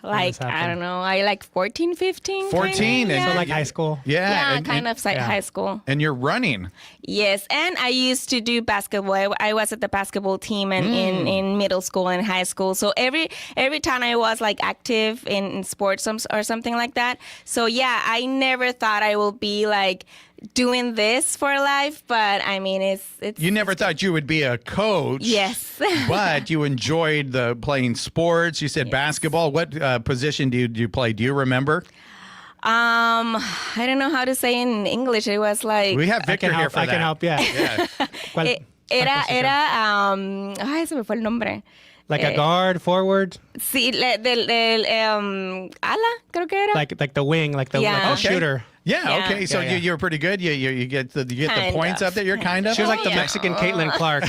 Like, I don't know, I like 14, 15. 14? Kinda, So like high school? Yeah. High school. And you're running? Yes, and I used to do basketball. I was at the basketball team and in middle school and high school. So every time I was like active in sports or something like that. So I never thought I will be like doing this for life, but I mean, it's. You never thought you would be a coach. Yes. But you enjoyed playing sports. You said basketball. What position do you play? Do you remember? I don't know how to say in English. It was like. We have Victor here for that. I can help, yeah. Era, se me fue el nombre. Like a guard, forward? Sí, del ala, creo que era. Like the wing, like the shooter. Yeah, okay. So you're pretty good. You get the points up there. You're kind of. She was like the Mexican Caitlin Clark.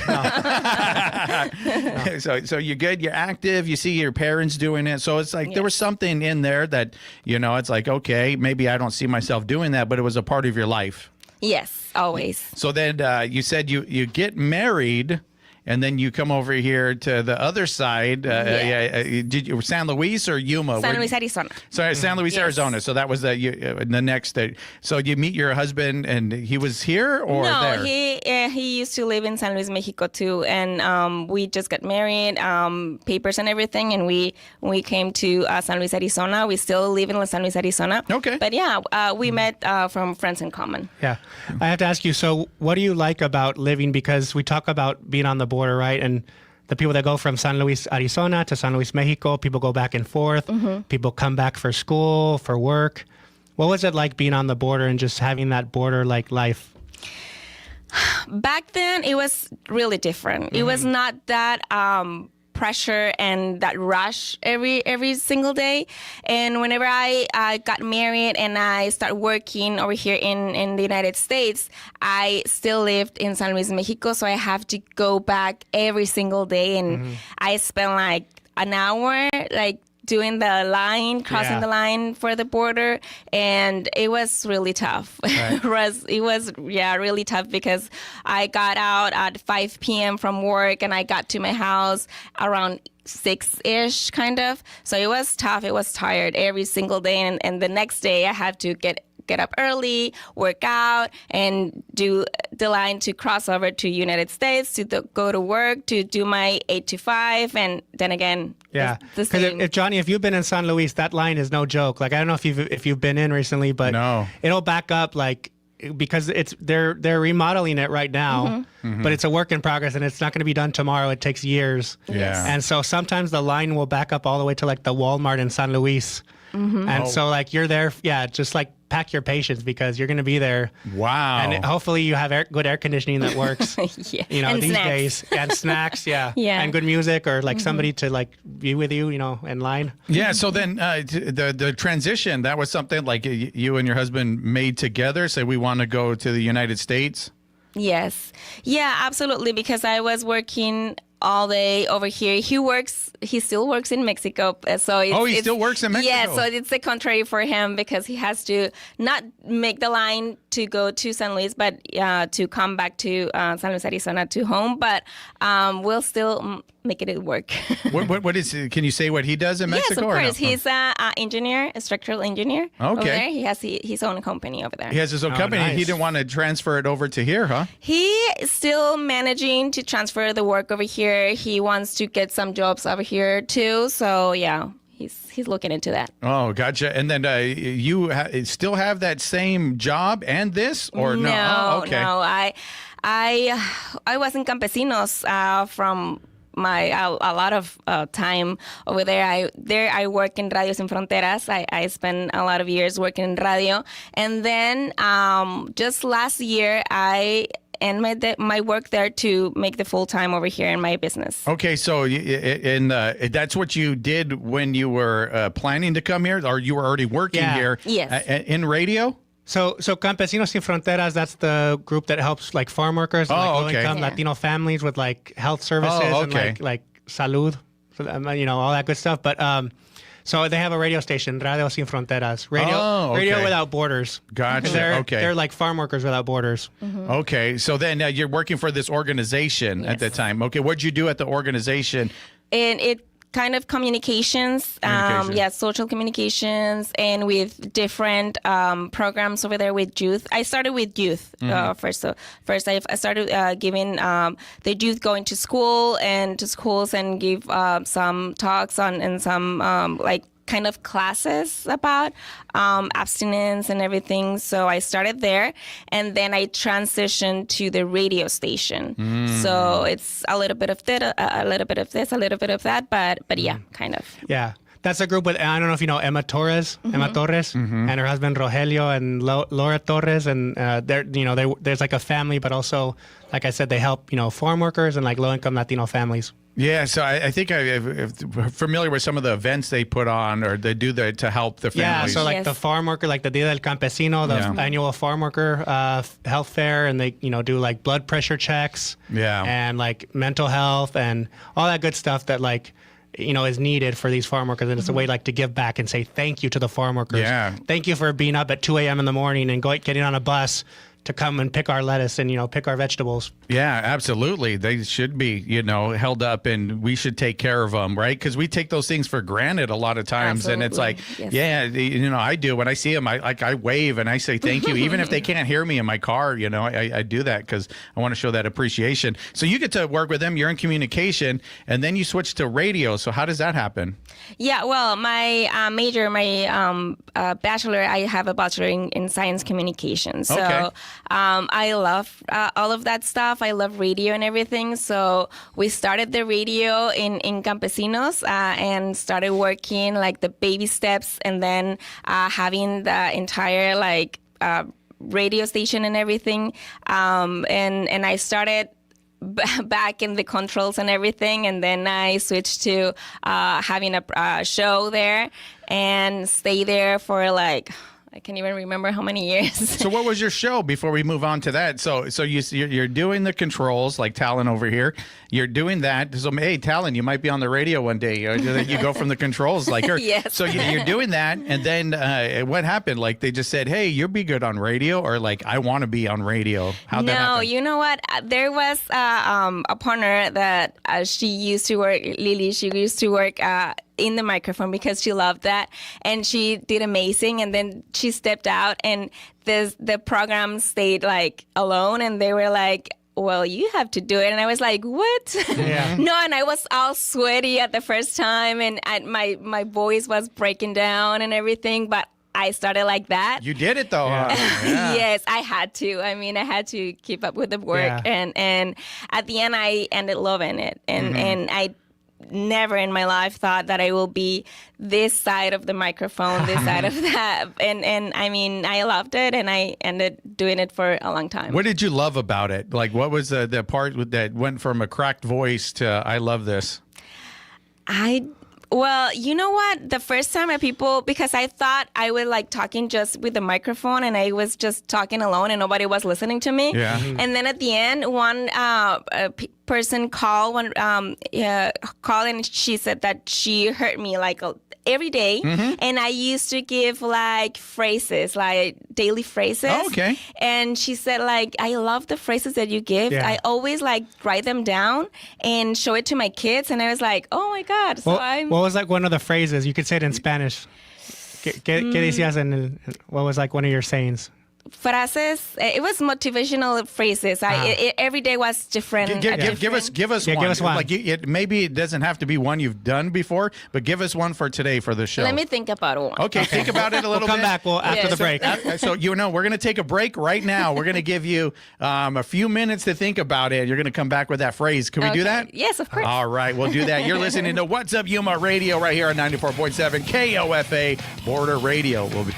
No. So you're good. You're active. You see your parents doing it. So it's like there was something in there that it's like, okay, maybe I don't see myself doing that, but it was a part of your life. Yes, always. So then you said you get married. And then you come over here to the other side. Did you San Luis or Yuma? San Luis, Arizona. Sorry, San Luis, Arizona. So that was the next. So you meet your husband, and he was here or there? No, he used to live in San Luis, Mexico too, and we just got married, papers and everything, and we came to San Luis, Arizona. We still live in San Luis, Arizona. Okay. But we met from friends in common. Yeah, I have to ask you. So, what do you like about living? Because we talk about being on the border, right? And the people that go from San Luis, Arizona to San Luis, Mexico, people go back and forth. Mm-hmm. People come back for school, for work. What was it like being on the border and just having that border-like life? Back then, it was really different. Mm-hmm. It was not that pressure and that rush every single day. And whenever I got married and I started working over here in the United States, I still lived in San Luis, Mexico, so I have to go back every single day, and I spent like an hour doing the line, crossing the line for the border, and it was really tough. Right. it was really tough because I got out at 5 p.m. from work and I got to my house around 6-ish kind of. So it was tough. It was tired every single day, and the next day I had to get up early, work out, and do the line to cross over to United States, to go to work, to do my 8 to 5, and then again, yeah. the Because same. if Johnny, if you've been in San Luis, that line is no joke. Like, I don't know if you've been in recently, but it'll back up because they're remodeling it right now, but it's a work in progress and it's not going to be done tomorrow. It takes years. Yeah. And so sometimes the line will back up all the way to the Walmart in San Luis. And so you're there, just pack your patience because you're going to be there. Wow. And hopefully you have good air conditioning that works. And these snacks. days. And snacks, Yeah. And good music or somebody to be with you, in line. Yeah. So then the transition, that was something you and your husband made together. Say we want to go to the United States. Yes. Yeah, absolutely. Because I was working all day over here. He still works in Mexico. So he still works in Mexico. Yeah, so it's the contrary for him because he has to not make the line to go to San Luis, but to come back to San Luis, Arizona to home. But we'll still make it work. What is? Can you say what he does in Mexico? Yes, of or course. no? He's an engineer, a structural engineer. Over there. He has his own company over there. He has his own company. Nice. He didn't want to transfer it over to here, huh? He is still managing to transfer the work over here. He wants to get some jobs over here too. So yeah, he's looking into that. Oh, gotcha. And then you still have that same job and this, or no? Oh, okay. No. I was in Campesinos from a lot of time over there. I work in Radio Sin Fronteras. I spent a lot of years working in radio, and then just last year I ended my work there to make the full time over here in my business. Okay, so that's what you did when you were planning to come here, or you were already working here? Yes. In radio. So Campesinos Sin Fronteras, that's the group that helps farm workers and low-income Latino families with health services and like salud, all that good stuff. But so they have a radio station, Radio Sin Fronteras, Radio Without Borders. Gotcha. They're like farm workers without borders. Okay, so then you're working for this organization at the time. Okay, what'd you do at the organization? And it kind of communications, social communications, and with different programs over there with youth. I started with youth first. So first I started giving the youth going to schools and give some talks and some kind of classes about abstinence and everything. So I started there, and then I transitioned to the radio station. So it's a little bit of that, a little bit of this, a little bit of that, but yeah, kind of. Yeah. That's a group with, I don't know if you know Emma Torres, and her husband Rogelio and Laura Torres, and there's a family, but also, like I said, they help farm workers and low-income Latino families. Yeah, so I think I'm familiar with some of the events they put on, or they do to help the families. Yeah, so the farm worker, the Dia del Campesino, the annual farm worker health fair, and they do blood pressure checks, and mental health and all that good stuff that is needed for these farm workers. And it's a way to give back and say thank you to the farm workers. Yeah. Thank you for being up at 2 a.m. in the morning and getting on a bus to come and pick our lettuce and, pick our vegetables. Yeah, absolutely. They should be, held up, and we should take care of them, right? Because we take those things for granted a lot of times. Absolutely. And it's I do. When I see them, I wave and I say thank you. Even if they can't hear me in my car, I do that because I want to show that appreciation. So you get to work with them. You're in communication, and then you switch to radio. So how does that happen? Yeah, well, my major, my bachelor, I have a bachelor in science communication. So I love all of that stuff. I love radio and everything. So we started the radio in Campesinos and started working the baby steps, and then having the entire radio station and everything. And I started back in the controls and everything. And then I switched to having a show there and stay there for like, I can't even remember how many years. So what was your show before we move on to that? So you're doing the controls like Talon over here. You're doing that. So, hey, Talon, you might be on the radio one day. You go from the controls like her. Yes. So you're doing that. And then what happened? Like they just said, hey, you'll be good on radio, or like, I want to be on radio. How'd that happen? No, you know what? There was a partner that she used to work, Lily, she used to work in the microphone because she loved that, and she did amazing. And then she stepped out, and the program stayed like alone, and they were like, well, you have to do it. And I was like, what? Yeah. No, and I was all sweaty at the first time, and my voice was breaking down and everything, but I started like that. You did it though. Yeah. Yeah. Yes, I had to. I mean, I had to keep up with the work, Yeah. and at the end, I ended loving it, and I never in my life thought that I will be this side of the microphone, this side of that, and I mean, I loved it, and I ended doing it for a long time. What did you love about it? Like, what was the part that went from a cracked voice to I love this? Well, you know what? The first time because I thought I was like talking just with the microphone, and I was just talking alone and nobody was listening to me. Yeah. And then at the end, one person called and she said that she heard me like every day, and I used to give like phrases, like daily phrases. Oh, okay. And she said like, I love the phrases that you give. Yeah. I always like write them down and show it to my kids, and I was like, oh my God. So what was like one of the phrases? You could say it in Spanish. ¿Qué decías what was like one of your sayings? Frases. It was motivational phrases. Every day was different. Give us one. Like maybe it doesn't have to be one you've done before, but give us one for today for the show. Let me think about one. Okay, think about it a little We'll come bit. back after the break. So we're going to take a break right now. We're going to give you a few minutes to think about it. You're going to come back with that phrase. Can we do that? Yes, of course. All right, we'll do that. You're listening to What's Up Yuma Radio right here on 94.7 KOFA Border Radio. We'll be...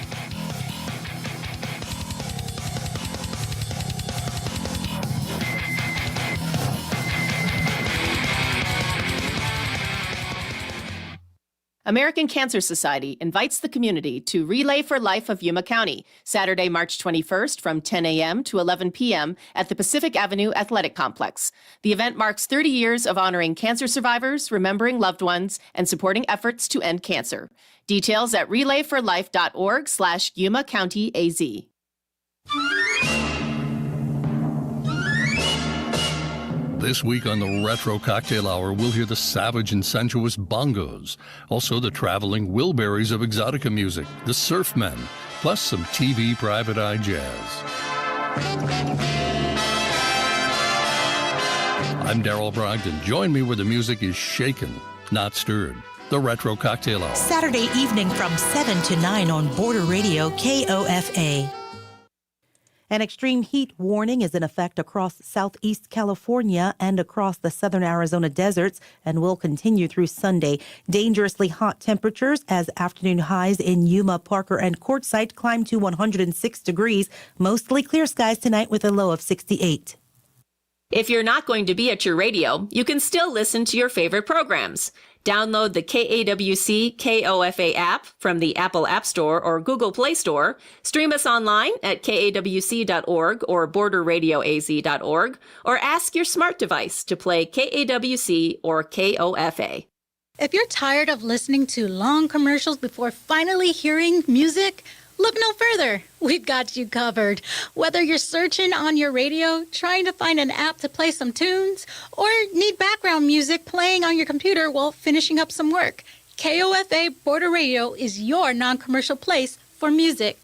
American Cancer Society invites the community to Relay for Life of Yuma County, Saturday, March 21st from 10 a.m. to 11 p.m. at the Pacific Avenue Athletic Complex. The event marks 30 years of honoring cancer survivors, remembering loved ones, and supporting efforts to end cancer. Details at relayforlife.org/Yuma County AZ. This week on the Retro Cocktail Hour, we'll hear the savage and sensuous bongos, also the traveling Wilburys of exotica music, the Surfmen, plus some TV private eye jazz. I'm Daryl Brogdon. Join me where the music is shaken, not stirred. The Retro Cocktail Hour. Saturday evening from 7 to 9 on Border Radio KOFA. An extreme heat warning is in effect across southeast California and across the southern Arizona deserts and will continue through Sunday. Dangerously hot temperatures as afternoon highs in Yuma, Parker, and Quartzsite climb to 106 degrees. Mostly clear skies tonight with a low of 68. If you're not going to be at your radio, you can still listen to your favorite programs. Download the KAWC KOFA app from the Apple App Store or Google Play Store. Stream us online at kawc.org or borderradioaz.org, or ask your smart device to play KAWC or KOFA. If you're tired of listening to long commercials before finally hearing music, look no further. We've got you covered. Whether you're searching on your radio, trying to find an app to play some tunes, or need background music playing on your computer while finishing up some work, KOFA Border Radio is your non-commercial place for music.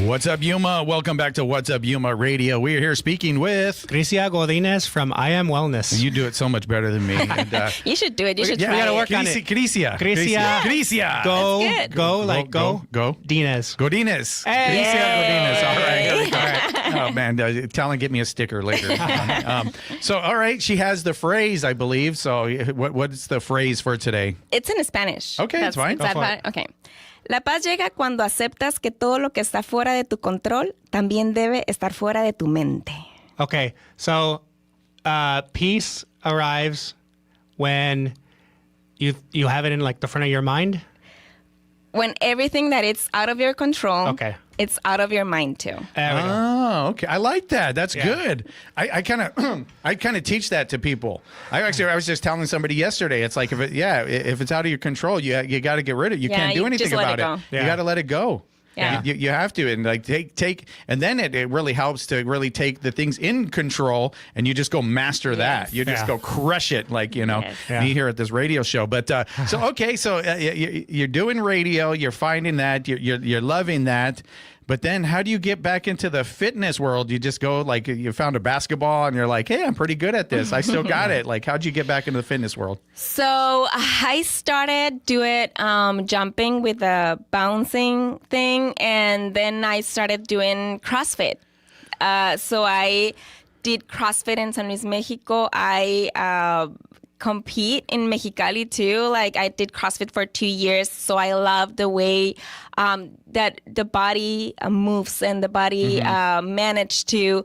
What's up, Yuma? Welcome back to What's Up Yuma Radio. We're here speaking with Krizia Godinez from I Am Wellness. You do it so much better than me. And, you should do it. You should try we gotta it. work on it. Krizia. Krizia. Go. That's good. Go. Go. Dinez. Godinez. Hey. Krizia Godinez. All right. man. Tell him, get me a sticker later. So, all right. She has the phrase, I believe. So what's the phrase for today? It's in Spanish. Okay, that's fine. Okay. La paz llega cuando aceptas que todo lo que está fuera de tu control también debe estar fuera de tu mente. Okay, so peace arrives when you have it in like the front of your mind. When everything that it's out of your control, it's out of your mind too. Oh, okay. I like that. That's good. I kind of teach that to people. I was just telling somebody yesterday. It's like if it's out of your control, you got to get rid of it. You can't do anything about it. You got to let it go. Yeah. You have to, and like take, and then it really helps to really take the things in control, and you just go master that. You just go crush it, like me here at this radio show. But so you're doing radio, you're finding that, you're loving that. But then how do you get back into the fitness world? You just go, like, you found a basketball and you're like, hey, I'm pretty good at this. I still got it. Like, how'd you get back into the fitness world? So I started doing jumping with the bouncing thing. And then I started doing CrossFit. So I did CrossFit in San Luis, Mexico. I compete in Mexicali too. Like I did CrossFit for 2 years, so I love the way that the body moves and the body managed to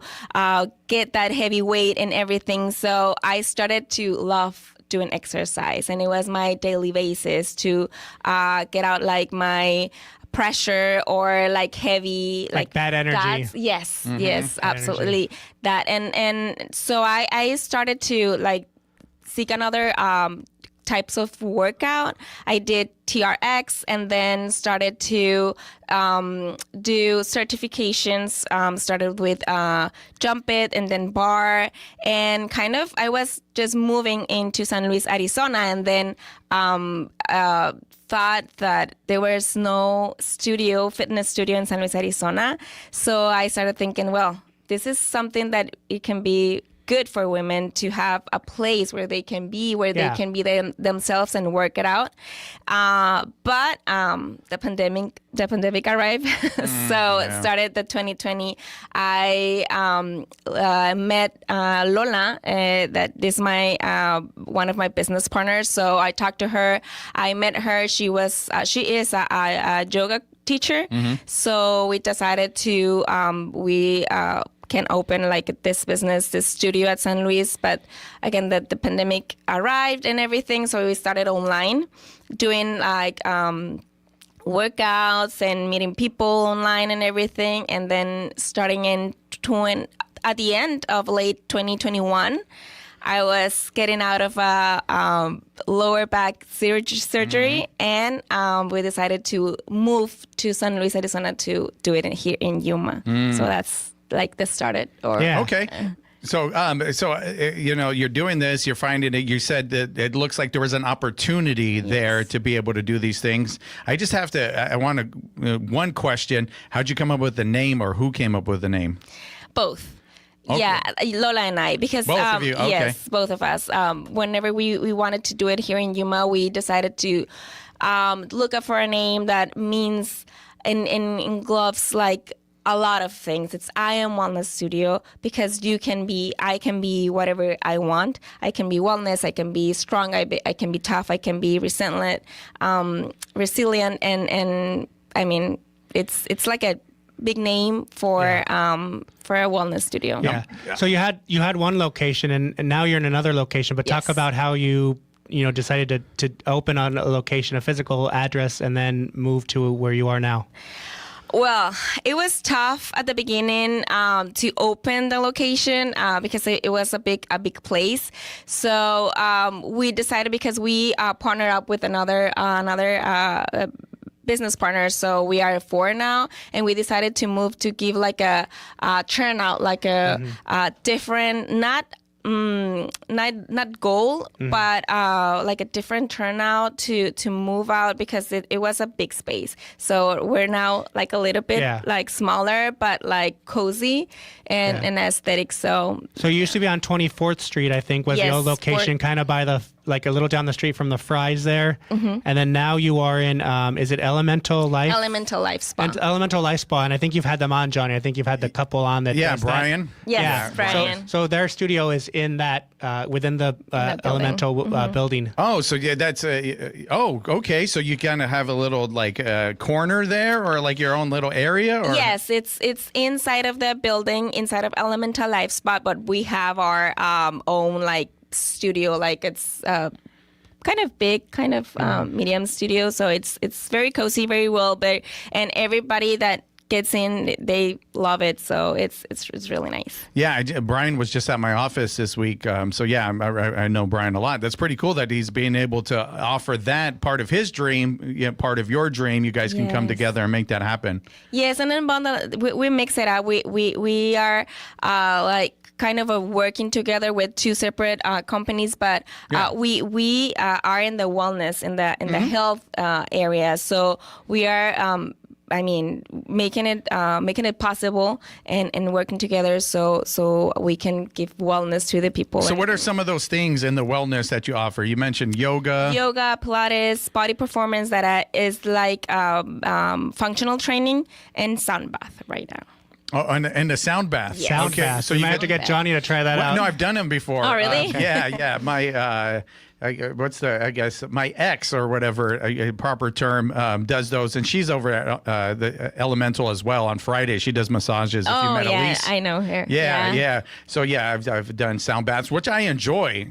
get that heavy weight and everything. So I started to love doing exercise, and it was my daily basis to get out like my pressure or like heavy like bad energy. Yes, absolutely that. And so I started to like seek another types of workout. I did TRX and then started to do certifications. Started with Jump It and then Bar, and kind of I was just moving into San Luis, Arizona, and then thought that there was no fitness studio in San Luis, Arizona. So I started thinking, well, this is something that it can be good for women to have a place where they can be, they can be themselves and work it out. But the pandemic arrived. So it started the 2020. I met Lola, that is my one of my business partners. So I talked to her. I met her. She is a yoga teacher. So we decided to can open like this studio at San Luis. But again, the pandemic arrived and everything. So we started online doing like workouts and meeting people online and everything. And then starting at the end of late 2021, I was getting out of a lower back surgery, and we decided to move to San Luis, Arizona to do it here in Yuma. So that's like this started. Okay. So, you're doing this, you're finding it. You said that it looks like there was an opportunity there to be able to do these things. I want one question. How'd you come up with the name, or who came up with the name? Both. Okay. Yeah, Lola and I, because both of you. Okay. Yes, both of us. Whenever we wanted to do it here in Yuma, we decided to look up for a name that means and engloves like a lot of things. It's I Am Wellness Studio, because I can be whatever I want. I can be wellness, I can be strong, I can be tough, I can be resilient, and I mean, it's like a big name for a wellness studio. Yeah. So you had one location, and now you're in another location. But talk about how you decided to open on a location, a physical address, and then move to where you are now. Well, it was tough at the beginning to open the location because it was a big place. So we decided, because we partnered up with another business partner, so we are 4 now, and we decided to move to give like a turnout, like a different, not goal, but like a different turnout to move out, because it was a big space. So we're now like a little bit like smaller, but like cozy and aesthetic. So you used to be on 24th Street, I think, was the old location, kind of by the like a little down the street from the Fries there. Mhm. And then now you are in, is it Elemental Life? Elemental Life Spa. And Elemental Life Spa, and I think you've had them on, Johnny. I think you've had the couple on that. Yeah, does that. Brian. Yes, Yeah. Brian. So their studio is in that within the that building. Elemental Mhm. building. Oh, so yeah, that's okay. So you kind of have a little like corner there, or like your own little area, or Yes, it's inside of the building, inside of Elemental Life Spot, but we have our own like studio, like it's kind of big, kind of medium studio. So it's very cozy, very well, but and everybody that gets in, they love it. So it's really nice. Yeah, Brian was just at my office this week. So yeah, I know Brian a lot. That's pretty cool that he's being able to offer that part of his dream, part of your dream. You guys can come Yes. together and make that happen. Yes, and then we mix it up. We are like kind of working together with two separate companies, but we are in the wellness, in the health area. So we are. Making it possible and working together so we can give wellness to the people. So what are some of those things in the wellness that you offer? You mentioned yoga. Yoga, Pilates, body performance that is like functional training and sound bath right now. Oh, and the sound bath. Yes. Sound Okay, bath. so you you might have to get Johnny to try that out. No, I've done them before. Oh, really? Yeah. My my ex or whatever a proper term does those, and she's over at the Elemental as well on Friday. She does massages. If you met Elise. I know her. Yeah. So yeah, I've done sound baths, which I enjoy.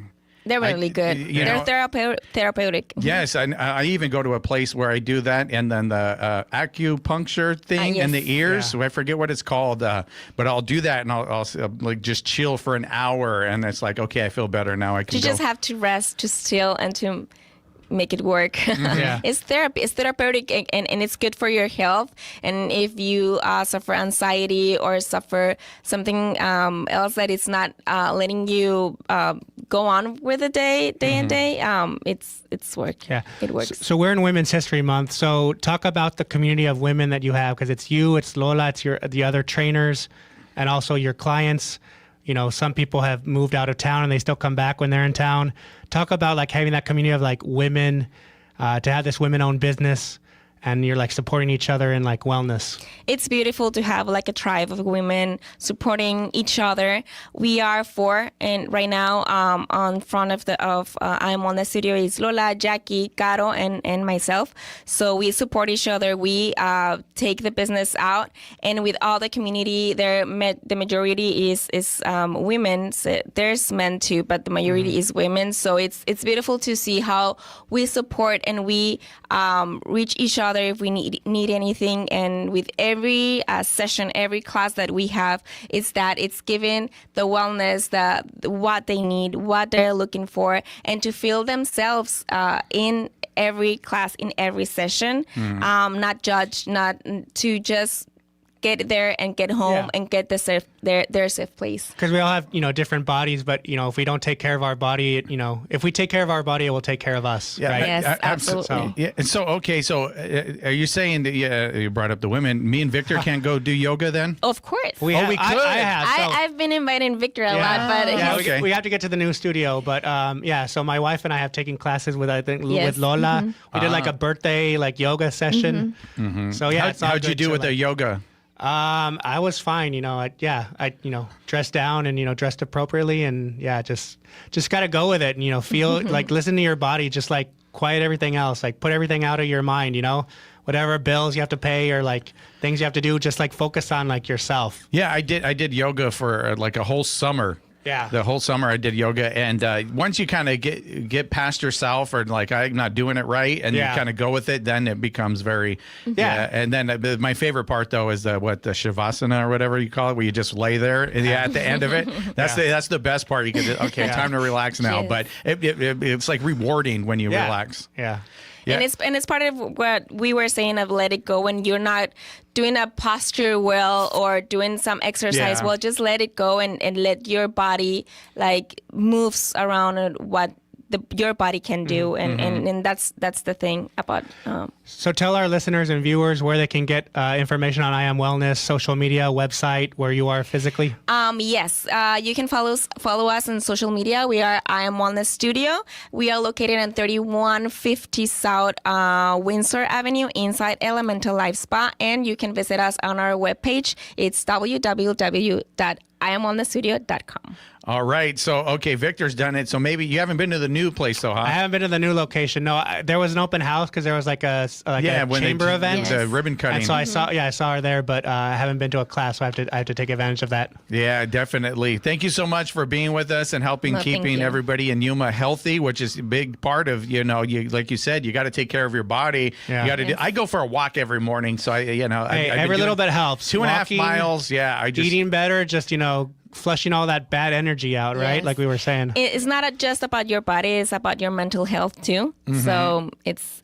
They're really good. They're therapeutic. Yes, I even go to a place where I do that, and then the acupuncture thing in the ears. Yeah. I forget what it's called, but I'll do that, and I'll like just chill for an hour, and it's like, okay, I feel better now. I can You just have to rest, to still, and to make it work. Yeah. It's therapy. It's therapeutic, and it's good for your health. And if you suffer anxiety or suffer something else that is not letting you go on with the day and day, it's work. Yeah, it works. So we're in Women's History Month. So talk about the community of women that you have, because it's you, it's Lola, it's the other trainers, and also your clients. You know, some people have moved out of town and they still come back when they're in town. Talk about like having that community of like women, to have this women-owned business, and you're like supporting each other in like wellness. It's beautiful to have like a tribe of women supporting each other. We are four, and right now on front of I'm on the studio is Lola, Jackie, Caro, and myself. So we support each other. We take the business out, and with all the community, the majority is women. So there's men too, but the majority is women. So it's beautiful to see how we support and we reach each other if we need anything. And with every session, every class that we have, it's given the wellness, what they need, what they're looking for, and to feel themselves in every class, in every session, not judged, not to just get there and get home and get their safe place. Because we all have, different bodies, but, if we don't take care of our body, if we take care of our body, it will take care of us. Yeah, right? Yes, absolutely. So, yeah. So are you saying that you brought up the women? Me and Victor can't go do yoga then? Of course. we could. I have. So, I've been inviting Victor a lot, but we have to get to the new studio. But so my wife and I have taken classes with Yes. with Lola. We did like a birthday yoga session. So how'd you do with the yoga? I was fine, I dressed down and dressed appropriately, and just gotta go with it, and feel like listen to your body, just like quiet everything else, like put everything out of your mind, whatever bills you have to pay or like things you have to do, just like focus on like yourself. Yeah, I did yoga for like a whole summer. Yeah. The whole summer I did yoga, and once you kind of get past yourself, or like I'm not doing it right, and you kind of go with it, then it becomes very And then my favorite part though is the shavasana or whatever you call it, where you just lay there and at the end of it. That's the best part. You can time to relax now, but it's like rewarding when you relax. Yeah. And it's part of what we were saying of let it go. When you're not doing a posture well or doing some exercise well, just let it go and let your body like moves around what your body can do, and that's the thing about. So tell our listeners and viewers where they can get information on I Am Wellness, social media, website, where you are physically. Yes, you can follow us on social media. We are I Am Wellness Studio. We are located in 3150 South Windsor Avenue inside Elemental Life Spa, and you can visit us on our webpage. It's www.iamwellnessstudio.com. All right. So, okay, Victor's done it. So maybe you haven't been to the new place, though, huh? I haven't been to the new location. No, there was an open house because there was like a chamber event, the ribbon cutting. And so I saw her there, but I haven't been to a class, so I have to take advantage of that. Yeah, definitely. Thank you so much for being with us and helping keeping everybody in Yuma healthy, which is a big part of like you said, you got to take care of your body. Yeah. You got to I go for a walk every morning, so every little bit helps. 2.5 miles. Yeah, eating better, just flushing all that bad energy out, right? Like we were saying. It's not just about your body, it's about your mental health too. So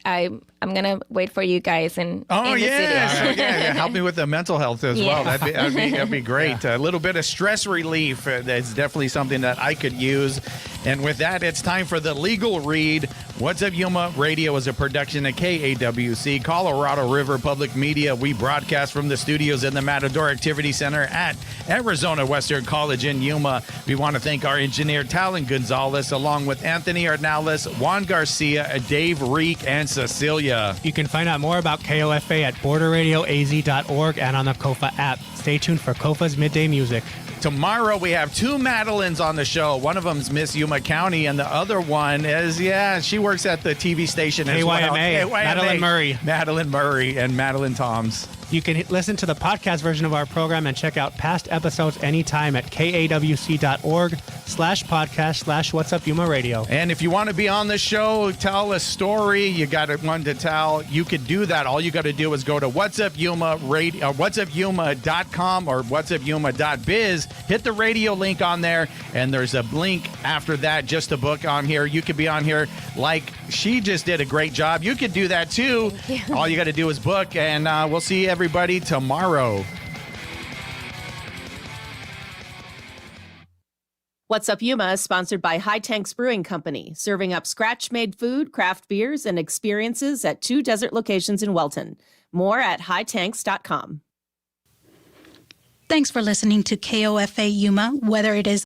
I'm going to wait for you guys in the city. Help me with the mental health as well. That'd be great. A little bit of stress relief. That's definitely something that I could use. And with that, it's time for the legal read. What's Up Yuma Radio is a production of KAWC, Colorado River Public Media. We broadcast from the studios in the Matador Activity Center at Arizona Western College in Yuma. We want to thank our engineer, Talon Gonzalez, along with Anthony Arnales, Juan Garcia, Dave Reek, and Cecilia. You can find out more about KOFA at borderradioaz.org and on the KOFA app. Stay tuned for KOFA's Midday Music. Tomorrow we have two Madelines on the show. One of them's Miss Yuma County, and the other one is, she works at the TV station as well. KYMA. Madeline Murray and Madeline Toms. You can listen to the podcast version of our program and check out past episodes anytime at kawc.org/podcast/What's Up Yuma Radio. And if you want to be on the show, tell a story, you got one to tell, you could do that. All you got to do is go to What's Up Yuma Radio, whatsupyuma.com or whatsupyuma.biz. Hit the radio link on there, and there's a link after that just to book on here. You could be on here like she just did a great job. You could do that too. All you got to do is book, and we'll see everybody tomorrow. What's Up Yuma is sponsored by High Tanks Brewing Company, serving up scratch-made food, craft beers, and experiences at 2 desert locations in Welton. More at hightanks.com. Thanks for listening to KOFA Yuma, whether it is